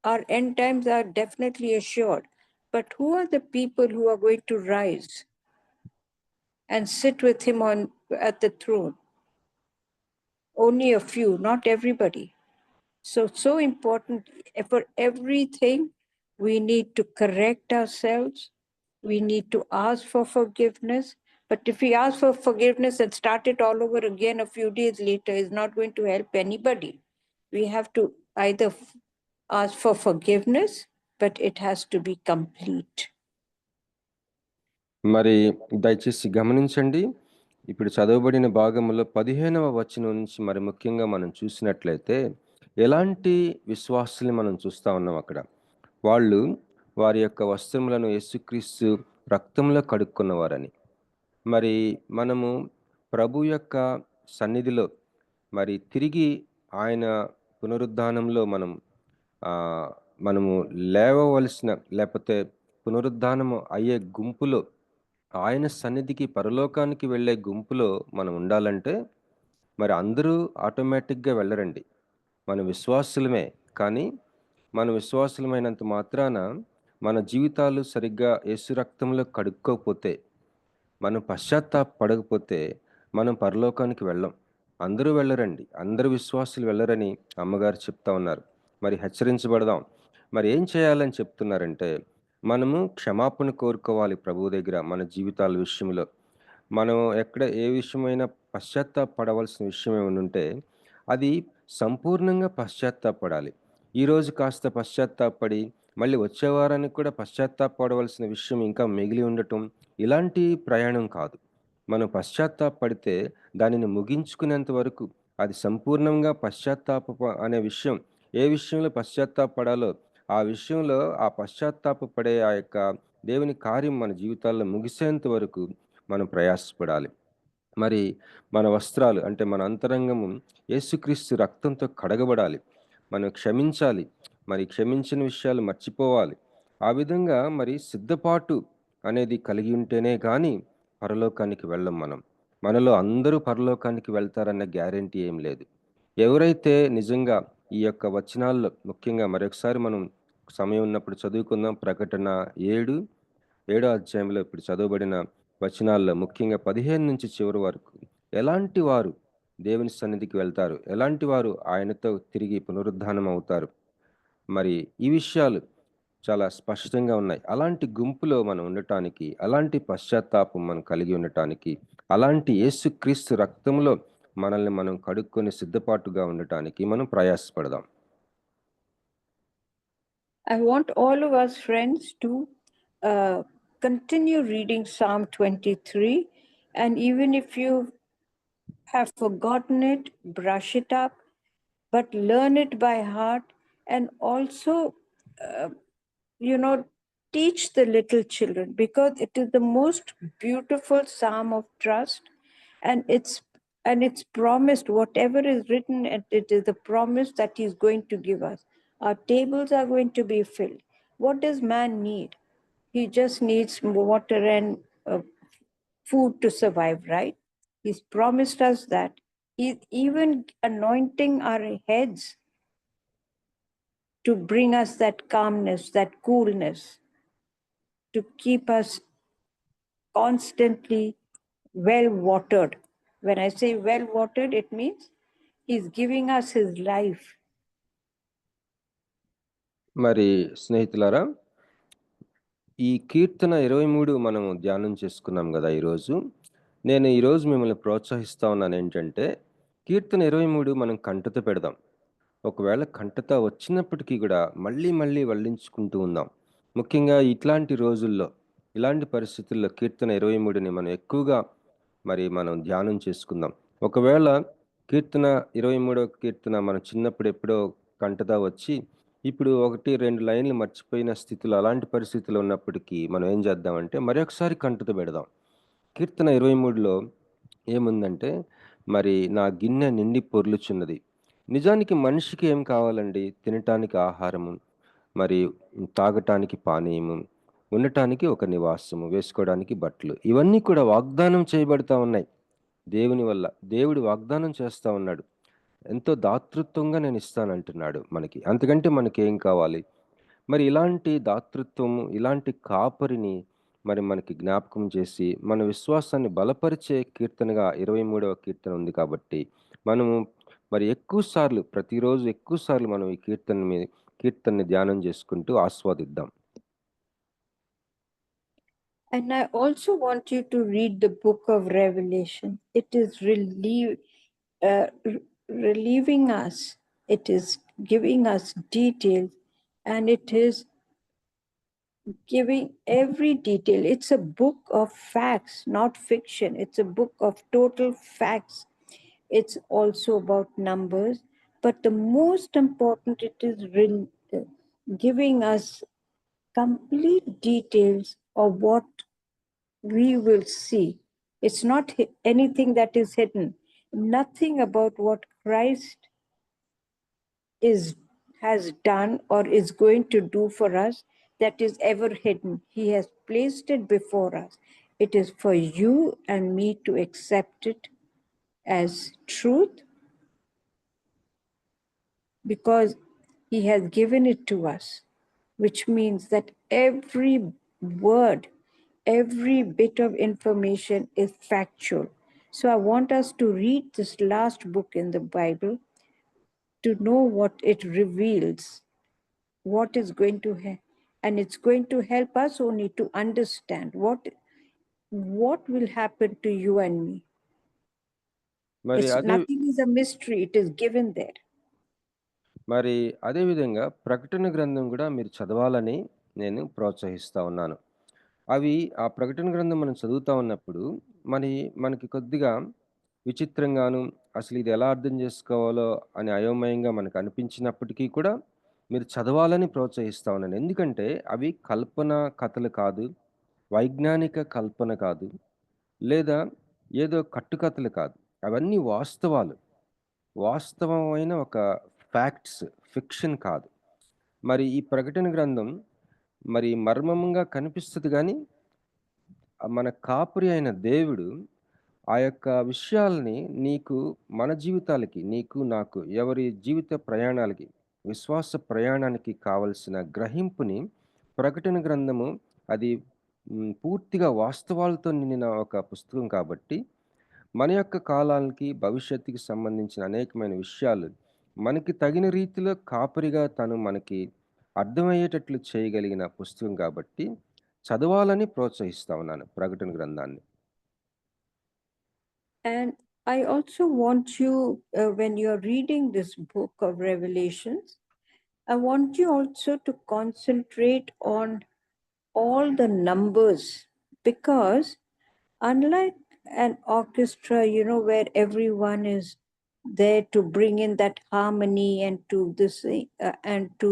our end times are definitely assured. But who are the people who are going to rise and sit with him at the throne? Only a few, not everybody. So important. For everything, we need to correct ourselves. We need to ask for forgiveness. But if we ask for forgiveness and start it all over again a few days later, it's not going to help anybody. We have to either ask for forgiveness, but it has to be complete. మరి దయచేసి గమనించండి, ఇప్పుడు చదవబడిన భాగంలో 15వ వచనం నుంచి మరి ముఖ్యంగా మనం చూసినట్లయితే ఎలాంటి విశ్వాసుల్ని మనం చూస్తా ఉన్నాం అక్కడ. వాళ్ళు వారి యొక్క వస్త్రములను యేసుక్రీస్తు రక్తంలో కడుక్కున్నవారని. మరి మనము ప్రభు యొక్క సన్నిధిలో మరి తిరిగి ఆయన పునరుద్ధానంలో మనము లేవవలసిన లేకపోతే పునరుద్ధానము అయ్యే గుంపులో, ఆయన సన్నిధికి పరలోకానికి వెళ్ళే గుంపులో మనం ఉండాలంటే మరి అందరూ ఆటోమేటిక్గా వెళ్ళరండి. మన విశ్వాసులమే, కానీ మన విశ్వాసులమైనంత మాత్రాన మన జీవితాలు సరిగ్గా యేసు రక్తంలో కడుక్కోకపోతే, మనం పశ్చాత్తాపడకపోతే మనం పరలోకానికి వెళ్ళం. అందరూ వెళ్ళరండి, అందరు విశ్వాసులు వెళ్ళరని అమ్మగారు చెప్తా ఉన్నారు. మరి హెచ్చరించబడదాం. మరి ఏం చేయాలని చెప్తున్నారంటే, మనము క్షమాపణ కోరుకోవాలి ప్రభువు దగ్గర. మన జీవితాల విషయంలో మనం ఎక్కడ ఏ విషయమైనా పశ్చాత్తాపడవలసిన విషయం ఏమైనా ఉంటే అది సంపూర్ణంగా పశ్చాత్తాపడాలి. ఈరోజు కాస్త పశ్చాత్తాపడి మళ్ళీ వచ్చే వారానికి కూడా పశ్చాత్తాపడవలసిన విషయం ఇంకా మిగిలి ఉండటం ఇలాంటి ప్రయాణం కాదు. మనం పశ్చాత్తాపడితే దానిని ముగించుకునేంత వరకు అది సంపూర్ణంగా అనే విషయం, ఏ విషయంలో పశ్చాత్తాపడాలో ఆ విషయంలో ఆ పశ్చాత్తాపడే ఆ యొక్క దేవుని కార్యం మన జీవితాల్లో ముగిసేంత వరకు మనం ప్రయాసపడాలి. మరి మన వస్త్రాలు అంటే మన అంతరంగము యేసుక్రీస్తు రక్తంతో కడగబడాలి. మనం క్షమించాలి, మరి క్షమించిన విషయాలు మర్చిపోవాలి. ఆ విధంగా మరి సిద్ధపాటు అనేది కలిగి ఉంటేనే కానీ పరలోకానికి వెళ్ళం మనం. మనలో అందరూ పరలోకానికి వెళ్తారన్న గ్యారెంటీ ఏం లేదు. ఎవరైతే నిజంగా ఈ యొక్క వచనాల్లో ముఖ్యంగా మరొకసారి మనం సమయం ఉన్నప్పుడు చదువుకుందాం. ప్రకటన 7వ అధ్యాయంలో ఇప్పుడు చదవబడిన వచనాల్లో ముఖ్యంగా 15 నుంచి చివరి వరకు ఎలాంటి వారు దేవుని సన్నిధికి వెళ్తారు, ఎలాంటి వారు ఆయనతో తిరిగి పునరుద్ధానం అవుతారు. మరి ఈ విషయాలు చాలా స్పష్టంగా ఉన్నాయి. అలాంటి గుంపులో మనం ఉండటానికి, అలాంటి పశ్చాత్తాపం మనం కలిగి ఉండటానికి, అలాంటి యేసుక్రీస్తు రక్తంలో మనల్ని మనం కడుక్కొని సిద్ధపాటుగా ఉండటానికి మనం ప్రయాసపడదాం. I want all of us, friends, to continue reading Psalm 23. And even if you have forgotten it, brush it up, but learn it by heart. And also, teach the little children, because it is the most beautiful psalm of trust. And it's promised, whatever is written, it is the promise that he's going to give us. Our tables are going to be filled. What does man need? He just needs water and food to survive, right? He's promised us that. He's even anointing our heads to bring us that calmness, that coolness, to keep us constantly well watered. When I say well watered, it means he's giving us his life. మరి స్నేహితులారా, ఈ కీర్తన 23 మనము ధ్యానం చేసుకున్నాం కదా ఈరోజు. నేను ఈరోజు మిమ్మల్ని ప్రోత్సహిస్తా ఉన్నాను ఏంటంటే, కీర్తన 23 మనం కంటత పెడదాం. ఒకవేళ కంటత వచ్చినప్పటికీ కూడా మళ్ళీ మళ్ళీ వల్లించుకుంటూ ఉందాం. ముఖ్యంగా ఇట్లాంటి రోజుల్లో, ఇలాంటి పరిస్థితుల్లో కీర్తన 23ని మనం ఎక్కువగా మనం ధ్యానం చేసుకుందాం. ఒకవేళ కీర్తన 23వ కీర్తన మన చిన్నప్పుడు ఎప్పుడో కంటత వచ్చి ఇప్పుడు 1-2 లైన్లు మర్చిపోయిన స్థితిలో, అలాంటి పరిస్థితిలో ఉన్నప్పటికీ మనం ఏం చేద్దామంటే మరొకసారి కంటత పెడదాం. కీర్తన 23లో ఏముందంటే, నా గిన్నె నిండి పొర్లుచున్నది. నిజానికి మనిషికి ఏం కావాలండి? తినటానికి ఆహారము, తాగటానికి పానీయము, ఉండటానికి ఒక నివాసము, వేసుకోవడానికి బట్టలు. ఇవన్నీ కూడా వాగ్దానం చేయబడతా ఉన్నాయి దేవుని వల్ల. దేవుడు వాగ్దానం చేస్తా ఉన్నాడు. ఎంతో దాతృత్వంగా నేను ఇస్తానంటున్నాడు మనకి. అంతకంటే మనకేం కావాలి? ఇలాంటి దాతృత్వము, ఇలాంటి కాపరిని మనకి జ్ఞాపకం చేసి మన విశ్వాసాన్ని బలపరిచే కీర్తనగా 23వ కీర్తన ఉంది కాబట్టి మనము ఎక్కువ సార్లు, ప్రతిరోజు ఎక్కువ సార్లు మనం ఈ కీర్తనని ధ్యానం చేసుకుంటూ ఆస్వాదిద్దాం. And I also want you to read the book of Revelation. It is relieving us. It is giving us details, and it is giving every detail. It's a book of facts, not fiction. It's a book of total facts. It's also about numbers, but the most important, it is giving us complete details of what we will see. It's not anything that is hidden. Nothing about what Christ has done or is going to do for us that is ever hidden. He has placed it before us. It is for you and me to accept it as truth, because he has given it to us, which means that every word, every bit of information is factual. So I want us to read this last book in the Bible to know what it reveals, what is going to and it's going to help us only to understand what will happen to you and me. Nothing is a mystery, it is given there. అదే విధంగా ప్రకటన గ్రంథం కూడా మీరు చదవాలని నేను ప్రోత్సహిస్తా ఉన్నాను. ఆ ప్రకటన గ్రంథం మనం చదువుతా ఉన్నప్పుడు మనకి కొద్దిగా విచిత్రంగాను, అసలు ఇది ఎలా అర్థం చేసుకోవాలో అని అయోమయంగా మనకు అనిపించినప్పటికీ కూడా మీరు చదవాలని ప్రోత్సహిస్తా ఉన్నాను. ఎందుకంటే అవి కల్పన కథలు కాదు, వైజ్ఞానిక కల్పన కాదు, లేదా ఏదో కట్టుకథలు కాదు. అవన్నీ వాస్తవమైన ఒక ఫ్యాక్ట్స్, ఫిక్షన్ కాదు. ఈ ప్రకటన గ్రంథం మర్మంగా కనిపిస్తుంది, కానీ మన కాపరి అయిన దేవుడు ఆ యొక్క విషయాలని మన జీవితాలకి, నాకు, ఎవరి జీవిత ప్రయాణాలకి, విశ్వాస ప్రయాణానికి కావలసిన గ్రహింపుని ప్రకటన గ్రంథము అది పూర్తిగా వాస్తవాలతో నిండిన ఒక పుస్తకం కాబట్టి మన యొక్క కాలానికి భవిష్యత్తుకి సంబంధించిన అనేకమైన విషయాలు మనకి తగిన రీతిలో కాపరిగా తను మనకి అర్థమయ్యేటట్లు చేయగలిగిన పుస్తకం కాబట్టి చదవాలని ప్రోత్సహిస్తా ఉన్నాను ప్రకటన గ్రంథాన్ని. And I also want you, when you're reading this book of Revelations, I want you also to concentrate on all the numbers, because unlike an orchestra, where everyone is there to bring in that harmony and to this and to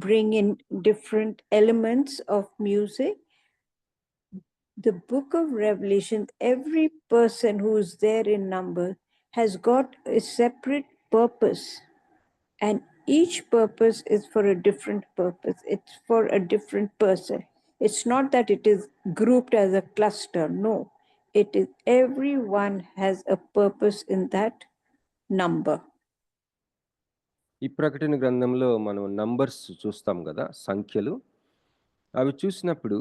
bring in different elements of music, the book of Revelation, every person who is there in number has got a separate purpose, and each purpose is for a different purpose. It's for a different person. It's not that it is grouped as a cluster. No, it is everyone has a purpose in that number. ఈ ప్రకటన గ్రంథంలో మనం numbers చూస్తాం కదా, సంఖ్యలు. అవి చూసినప్పుడు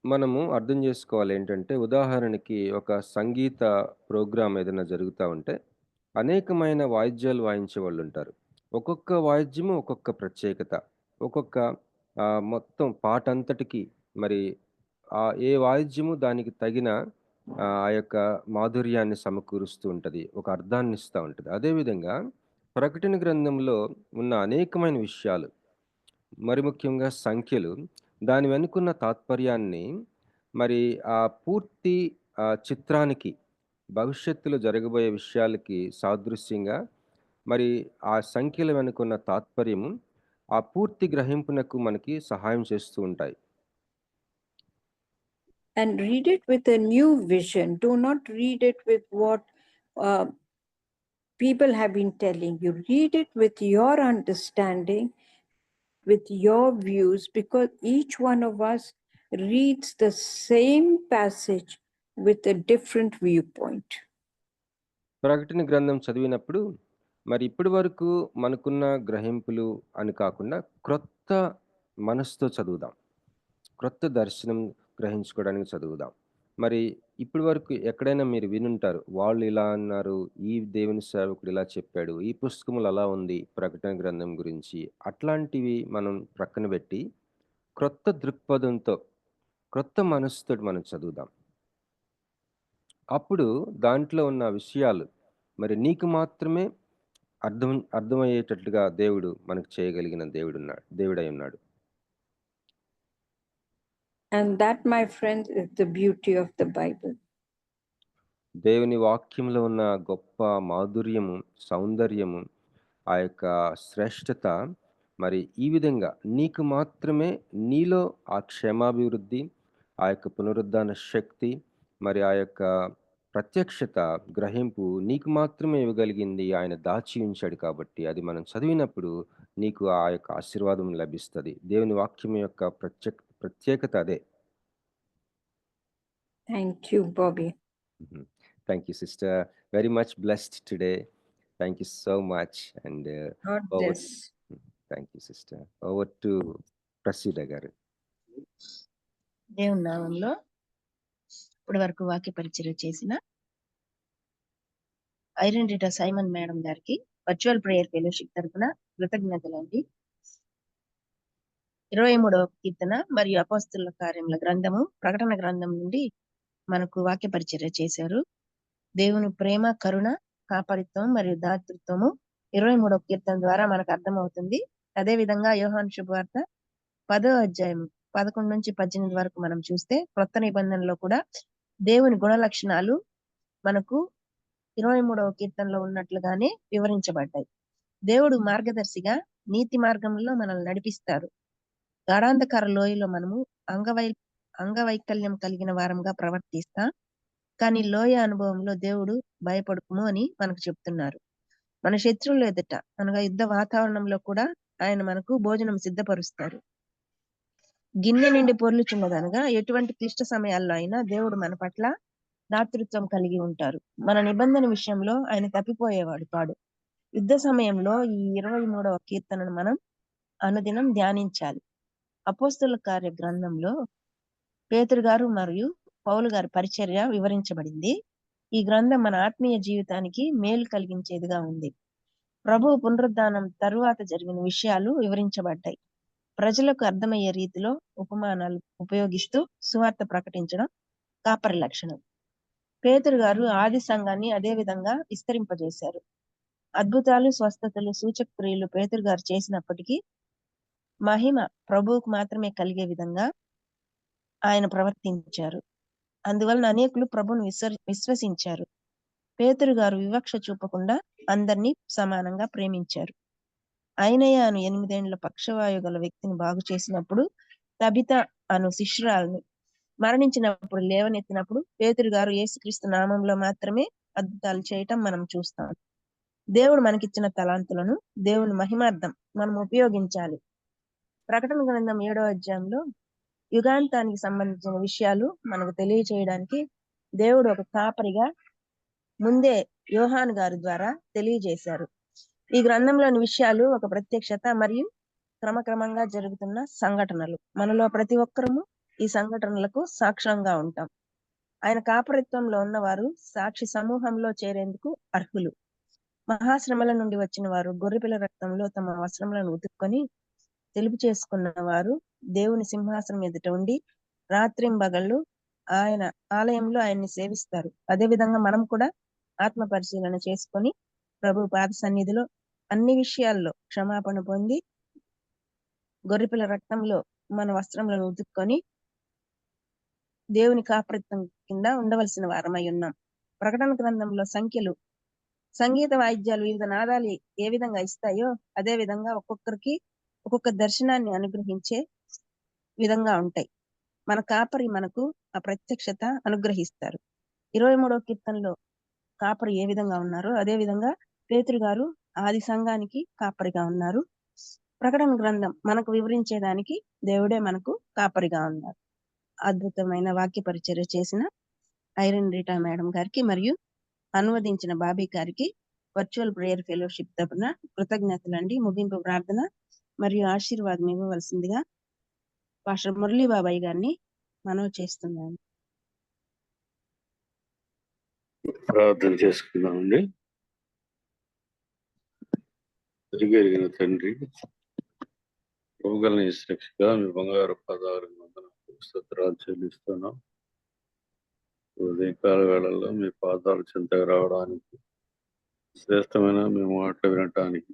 మనము అర్థం చేసుకోవాలి ఏంటంటే, ఉదాహరణకి ఒక సంగీత ప్రోగ్రాం ఏదైనా జరుగుతూ ఉంటే అనేకమైన వాయిద్యాలు వాయించే వాళ్ళు ఉంటారు. ఒక్కొక్క వాయిద్యము ఒక్కొక్క ప్రత్యేకత, ఒక్కొక్క మొత్తం పాట అంతటికి మరి ఏ వాయిద్యము దానికి తగిన ఆ యొక్క మాధుర్యాన్ని సమకూరుస్తూ ఉంటుంది, ఒక అర్థాన్ని ఇస్తూ ఉంటుంది. అదేవిధంగా ప్రకటన గ్రంథంలో ఉన్న అనేకమైన విషయాలు, మరి ముఖ్యంగా సంఖ్యలు, దాని వెనుకున్న తాత్పర్యాన్ని మరి ఆ పూర్తి చిత్రానికి, భవిష్యత్తులో జరగబోయే విషయాలకి సాదృశ్యంగా మరి ఆ సంఖ్యల వెనుకున్న తాత్పర్యము ఆ పూర్తి గ్రహింపునకు మనకి సహాయం చేస్తూ ఉంటాయి. And read it with a new vision. Do not read it with what people have been telling you. Read it with your understanding, with your views, because each one of us reads the same passage with a different viewpoint. ప్రకటన గ్రంథం చదివినప్పుడు మరి ఇప్పటి వరకు మనకున్న గ్రహింపులు అని కాకుండా క్రొత్త మనసుతో చదువుదాం, క్రొత్త దర్శనం గ్రహించుకోవడానికి చదువుదాం. మరి ఇప్పటి వరకు ఎక్కడైనా మీరు వినుంటారు, వాళ్ళు ఇలా అన్నారు, ఈ దేవుని సేవకుడు ఇలా చెప్పాడు, ఈ పుస్తకములు అలా ఉంది ప్రకటన గ్రంథం గురించి. అట్లాంటివి మనం ప్రక్కన పెట్టి క్రొత్త దృక్పథంతో, క్రొత్త మనసుతో మనం చదువుదాం. అప్పుడు దాంట్లో ఉన్న విషయాలు మరి నీకు మాత్రమే అర్థమయ్యేటట్లుగా దేవుడు మనకు చేయగలిగిన దేవుడై ఉన్నాడు. And that, my friends, is the beauty of the Bible. దేవుని వాక్యంలో ఉన్న గొప్ప మాధుర్యము, సౌందర్యము, ఆ యొక్క శ్రేష్టత మరి ఈ విధంగా నీకు మాత్రమే, నీలో ఆ క్షేమాభివృద్ధి, ఆ యొక్క పునరుద్ధాన శక్తి, మరి ఆ యొక్క ప్రత్యక్షత, గ్రహింపు నీకు మాత్రమే ఇవ్వగలిగింది ఆయన దాచి ఉంచాడు. కాబట్టి అది మనం చదివినప్పుడు నీకు ఆ యొక్క ఆశీర్వాదం లభిస్తుంది. దేవుని వాక్యం యొక్క ప్రత్యేకత అదే. Thank you, Bobby. Thank you, sister. Very much blessed today. Thank you so much. And God bless. Thank you, sister. Over to Prasida garu. దేవుని నామంలో ఇప్పటి వరకు వాక్య పరిచయం చేసిన ఐరన్ రీటా సైమన్ మేడం గారికి వర్చువల్ ప్రేయర్ ఫెలోషిప్ తరఫున కృతజ్ఞతలండి. 23వ కీర్తన మరియు అపోస్తలుల కార్యముల గ్రంథము ప్రకటన గ్రంథం నుండి మనకు వాక్య పరిచర్య చేశారు. దేవుని ప్రేమ, కరుణ, కాపరిత్వం మరియు దాతృత్వము 23వ కీర్తన ద్వారా మనకు అర్థమవుతుంది. అదే విధంగా యోహాను శుభవార్త 10వ అధ్యాయం 11 నుంచి 18 వరకు మనం చూస్తే క్రొత్త నిబంధనలో కూడా దేవుని గుణ లక్షణాలు మనకు 23వ కీర్తనలో ఉన్నట్లుగానే వివరించబడ్డాయి. దేవుడు మార్గదర్శిగా నీతి మార్గంలో మనల్ని నడిపిస్తారు. గాఢాంధకార లోయలో మనము అంగవైకల్యం కలిగిన వారంగా ప్రవర్తిస్తాం, కానీ లోయ అనుభవంలో దేవుడు భయపడుకుము అని మనకు చెప్తున్నారు. మన శత్రువుల ఎదుట అనగా యుద్ధ వాతావరణంలో కూడా ఆయన మనకు భోజనం సిద్ధపరుస్తారు. గిన్నె నిండి పొర్లుచున్నదనగా ఎటువంటి క్లిష్ట సమయాల్లో అయినా దేవుడు మన పట్ల దాతృత్వం కలిగి ఉంటారు. మన నిబంధన విషయంలో ఆయన తప్పిపోయేవాడు కాడు. యుద్ధ సమయంలో ఈ 23వ కీర్తనను మనం అనుదినం ధ్యానించాలి. అపోస్తలుల కార్య గ్రంథంలో పేతురు గారు మరియు పౌలు గారి పరిచర్య వివరించబడింది. ఈ గ్రంథం మన ఆత్మీయ జీవితానికి మేలు కలిగించేదిగా ఉంది. ప్రభువు పునరుద్ధానం తరువాత జరిగిన విషయాలు వివరించబడ్డాయి. ప్రజలకు అర్థమయ్యే రీతిలో ఉపమానాలు ఉపయోగిస్తూ సువార్త ప్రకటించడం కాపరి లక్షణం. పేతురు గారు ఆది సంఘాన్ని అదే విధంగా విస్తరింపజేశారు. అద్భుతాలు, స్వస్థతలు, సూచక క్రియలు పేతురు గారు చేసినప్పటికీ మహిమ ప్రభువుకు మాత్రమే కలిగే విధంగా ఆయన ప్రవర్తించారు. అందువలన అనేకులు ప్రభువును విశ్వసించారు. పేతురు గారు వివక్ష చూపకుండా అందరినీ సమానంగా ప్రేమించారు. అయినయ్య అను 8 ఏళ్ల పక్షవాయు గల వ్యక్తిని బాగు చేసినప్పుడు, తబిత అను శిష్యురాలను మరణించినప్పుడు లేవనెత్తినప్పుడు పేతురు గారు యేసుక్రీస్తు నామంలో మాత్రమే అద్భుతాలు చేయటం మనం చూస్తాం. దేవుడు మనకిచ్చిన తలాంతులను దేవుని మహిమార్థం మనం ఉపయోగించాలి. ప్రకటన గ్రంథం 7వ అధ్యాయంలో యుగాంతానికి సంబంధించిన విషయాలు మనకు తెలియచేయడానికి దేవుడు ఒక కాపరిగా ముందే యోహాను గారి ద్వారా తెలియజేశారు. ఈ గ్రంథంలోని విషయాలు ఒక ప్రత్యక్షత మరియు క్రమక్రమంగా జరుగుతున్న సంఘటనలు. మనలో ప్రతి ఒక్కరము ఈ సంఘటనలకు సాక్ష్యంగా ఉంటాం. ఆయన కాపరిత్వంలో ఉన్నవారు సాక్షి సమూహంలో చేరేందుకు అర్హులు. మహాశ్రమల నుండి వచ్చిన వారు గొర్రెపిల్ల రక్తంలో తమ వస్త్రములను ఉతుక్కొని తెలుపు చేసుకున్న వారు దేవుని సింహాసనం ఎదుట ఉండి రాత్రింబగళ్ళు ఆయన ఆలయంలో ఆయన్ని సేవిస్తారు. అదేవిధంగా మనం కూడా ఆత్మ పరిశీలన చేసుకొని ప్రభు పాద సన్నిధిలో అన్ని విషయాల్లో క్షమాపణ పొంది గొర్రెపిల్ల రక్తంలో మన వస్త్రములను ఉతుక్కొని దేవుని కాపరిత్వం కింద ఉండవలసిన వారమై ఉన్నాం. ప్రకటన గ్రంథంలో సంఖ్యలు, సంగీత వాయిద్యాలు వివిధ నాదాలు ఏ విధంగా ఇస్తాయో అదే విధంగా ఒక్కొక్కరికి ఒక్కొక్క దర్శనాన్ని అనుగ్రహించే విధంగా ఉంటాయి. మన కాపరి మనకు ఆ ప్రత్యక్షత అనుగ్రహిస్తారు. 23వ కీర్తనలో కాపరి ఏ విధంగా ఉన్నారో అదే విధంగా పేతురు గారు ఆది సంఘానికి కాపరిగా ఉన్నారు. ప్రకటన గ్రంథం మనకు వివరించేదానికి దేవుడే మనకు కాపరిగా ఉన్నారు. అద్భుతమైన వాక్య పరిచర్య చేసిన ఐరన్ రీటా మేడం గారికి మరియు అనువదించిన బాబీ గారికి వర్చువల్ ప్రేయర్ ఫెలోషిప్ తరపున కృతజ్ఞతలండి. ముగింపు ప్రార్థన మరియు ఆశీర్వాదం ఇవ్వవలసిందిగా పాస్టర్ మురళీ బాబాయ్ గారిని మనవి చేస్తున్నాను. ప్రార్థన చేసుకుందామండి. తిరిగెరిగిన తండ్రి, ప్రభుగలని రక్షగా మీ బంగారు పాదాలు స్తోత్రాలు చెల్లిస్తున్నాం. ఉదయకాల వేళల్లో మీ పాదాలు చెంతగా రావడానికి, శ్రేష్టమైన మీ మాటలు వినటానికి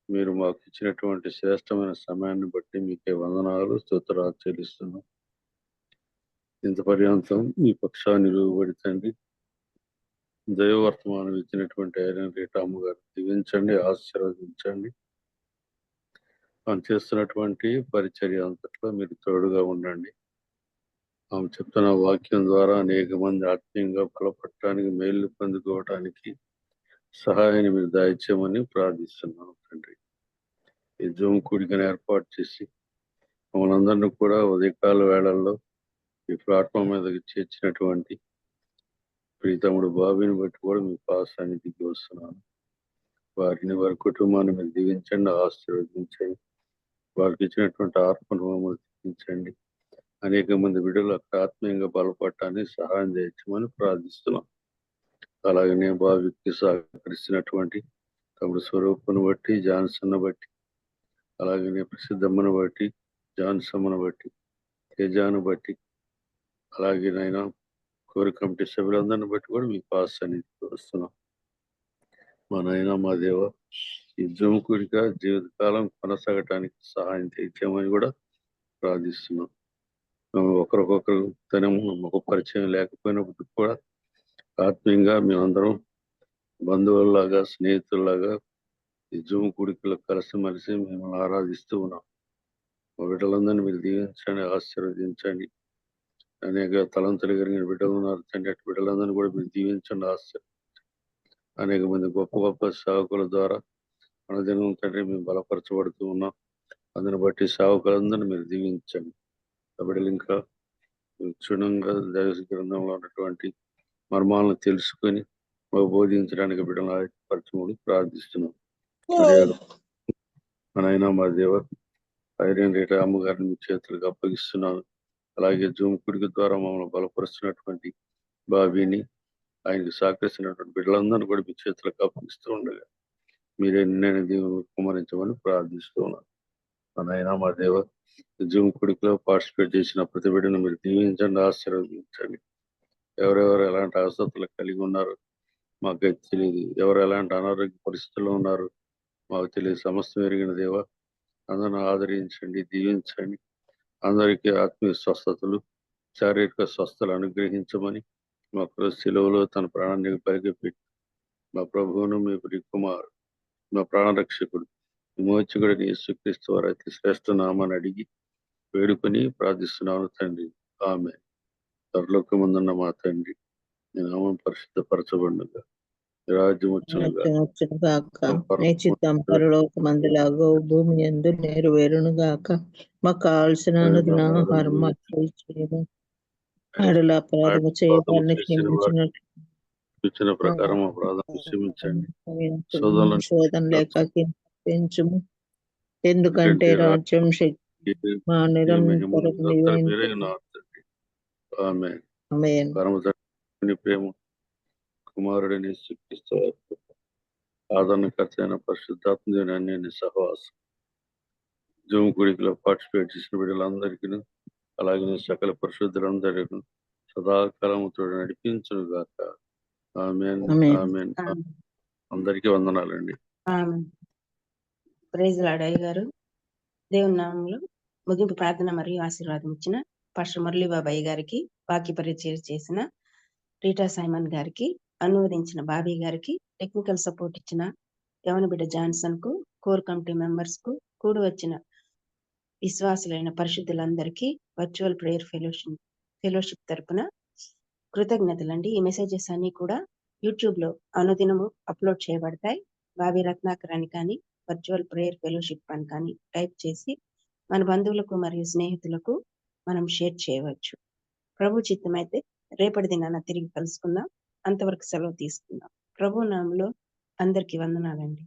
మీరు మాకు ఇచ్చినటువంటి శ్రేష్టమైన సమయాన్ని బట్టి మీకే వందనాలు, స్తోత్రాలు చెల్లిస్తున్నాం. ఇంత పర్యంతం మీ పక్షాన్ని నిలువబడి దైవవర్తమానం ఇచ్చినటువంటి ఐరన్ రీటామ్మ గారు దీవించండి, ఆశీర్వదించండి. ఆమె చేస్తున్నటువంటి పరిచర్య అంతట్లో మీరు తోడుగా ఉండండి. ఆమె చెప్తున్న వాక్యం ద్వారా అనేక మంది ఆత్మీయంగా బలపడటానికి, మేలు పొందుకోవటానికి సహాయాన్ని మీరు దాయిచ్చామని ప్రార్థిస్తున్నాం తండ్రి. ఈ జూమ్ కూడికను ఏర్పాటు చేసి మమ్మల్ని అందరినీ కూడా ఉదయకాల వేళల్లో ఈ ప్లాట్ఫామ్ మీదకి చేర్చినటువంటి ప్రీతముడు బాబీని బట్టి కూడా మీ పాస్ సన్నిధికి వస్తున్నాను. వారిని, వారి కుటుంబాన్ని మీరు దీవించండి, ఆశీర్వదించండి. వారికి ఇచ్చినటువంటి ఆత్మను మమ్మల్ని దీవించండి. అనేక మంది బిడ్డలు అక్కడ ఆత్మీయంగా బలపడటానికి సహాయం చేయమని ప్రార్థిస్తున్నాం. అలాగనే బాబీకి సహకరిస్తున్నటువంటి తమ్ముడు స్వరూపును బట్టి, జాన్సన్ బట్టి, అలాగనే ప్రసిద్ధమ్మను బట్టి, జాన్సమ్మను బట్టి, తేజాను బట్టి, అలాగే నైనా కోరి కమిటీ సభ్యులందరిని బట్టి కూడా మీ పాస్ సన్నిధికి వస్తున్నాం. మా నాయన, మా దేవ, ఈ జూమ్ కూడిక జీవితకాలం కొనసాగటానికి సహాయం చేయమని కూడా ప్రార్థిస్తున్నాం. మేము ఒకరికొకరు తనము ఒక పరిచయం లేకపోయినప్పుడు కూడా ఆత్మీయంగా మేమందరం బంధువుల్లాగా, స్నేహితుల్లాగా ఈ జూమ్ కూడికలో కలిసిమెలిసి మిమ్మల్ని ఆరాధిస్తూ ఉన్నాం. మా బిడ్డలందరినీ మీరు దీవించండి, ఆశీర్వదించండి. అనేక తలంతులు కలిగిన బిడ్డలు ఉన్నారు తండ్రి, అటు బిడ్డలందరినీ కూడా మీరు దీవించండి, ఆశీర్వదించండి. అనేక మంది గొప్ప గొప్ప సేవకుల ద్వారా అనుదినం తండ్రి మేము బలపరచబడుతూ ఉన్నాం. అందుని బట్టి సేవకులందరినీ మీరు దీవించండి. బిడ్డలు ఇంకా క్షుణ్ణంగా దైవ గ్రంథంలో ఉన్నటువంటి మర్మాలను తెలుసుకొని మాకు బోధించడానికి బిడ్డలు ఆయపరచమని ప్రార్థిస్తున్నాం. మనైనా మా దేవ ఐరన్ రీటా అమ్మగారిని మీ చేతులకు అప్పగిస్తున్నాను. అలాగే జూమ్ కుడికి ద్వారా మమ్మల్ని బలపరుస్తున్నటువంటి బాబీని, ఆయనకి సహకరిస్తున్నటువంటి బిడ్డలందరినీ కూడా మీ చేతులకు అప్పగిస్తూ ఉండగా మీరే నేను దేవుని కుమరించమని ప్రార్థిస్తూ ఉన్నాను. నాయనా మా దేవ, జూమ్ కుడికిలో పార్టిసిపేట్ చేసిన ప్రతి బిడ్డను మీరు దీవించండి, ఆశీర్వదించండి. ఎవరెవరు ఎలాంటి అవసరాలు కలిగి ఉన్నారు మాకైతే తెలియదు, ఎవరు ఎలాంటి అనారోగ్య పరిస్థితుల్లో ఉన్నారు మాకు తెలియదు. సమస్తం ఎరిగిన దేవ, అందరిని ఆదరించండి, దీవించండి. అందరికీ ఆత్మీయ స్వస్థతలు, శారీరక స్వస్థతలు అనుగ్రహించమని మా శిలువలో తన ప్రాణాన్ని పరిగెపెట్టి మా ప్రభువును మీ కుమారు మా ప్రాణరక్షకుడు విమోచకుడిని యేసుక్రీస్తు వారి అతి శ్రేష్ఠ నామాన్ని అడిగి వేడుకొని ప్రార్థిస్తున్నాను తండ్రి, ఆమె. పరలోకమందున్న మా తండ్రి, నీ నామం పరిశుద్ధపరచబడునుగా, నీ రాజ్యం వచ్చునుగా, నీ చిత్తం పరలోకమందులాగో భూమి యందు నెరవేరును గాక. మాకు కావలసిన అనుదిన ఆహారం మాకు ఇచ్చేయము. అడల అపరాధము చేయవారిని క్షమించినట్లు ఇచ్చిన ప్రకారం అపరాధం క్షమించండి, శోధన లేక పెంచుము. ఎందుకంటే రాజ్యం శక్తి మా నిరంతరం పరమతండ్రి ప్రేమ, కుమారుడిని యేసుక్రీస్తు ఆదరణకర్త అయిన పరిశుద్ధాత్మ అన్ని సహవాసం, జూమ్ గుడికిలో పార్టిసిపేట్ చేసిన బిడ్డలందరికీ, అలాగే సకల పరిశుద్ధులందరికీ సదాకాలం తోడు నడిపించును గాక. ఆమేన్, ఆమేన్. అందరికీ వందనాలండి. ప్రైజ్ లార్డ్ అయ్య గారు. దేవుని నామంలో ముగింపు ప్రార్థన మరియు ఆశీర్వాదం ఇచ్చిన పాస్టర్ మురళీ బాబాయ్ గారికి, వాక్య పరిచయం చేసిన రీటా సైమన్ గారికి, అనువదించిన బాబీ గారికి, టెక్నికల్ సపోర్ట్ ఇచ్చిన యవన బిడ్డ జాన్సన్ కు, కోర్ కమిటీ మెంబర్స్ కు, కూడి వచ్చిన విశ్వాసులైన పరిశుద్ధులందరికీ వర్చువల్ ప్రేయర్ ఫెలోషిప్ తరపున కృతజ్ఞతలండి. ఈ మెసేజెస్ అన్ని కూడా యూట్యూబ్ లో అనుదినము అప్లోడ్ చేయబడతాయి. బాబీ రత్నాకర్ అని కానీ, వర్చువల్ ప్రేయర్ ఫెలోషిప్ అని కానీ టైప్ చేసి మన బంధువులకు మరియు స్నేహితులకు మనం షేర్ చేయవచ్చు. ప్రభు చిత్తమైతే రేపటి దినాన తిరిగి కలుసుకుందాం. అంతవరకు సెలవు తీసుకుందాం. ప్రభు నామంలో అందరికీ వందనాలండి.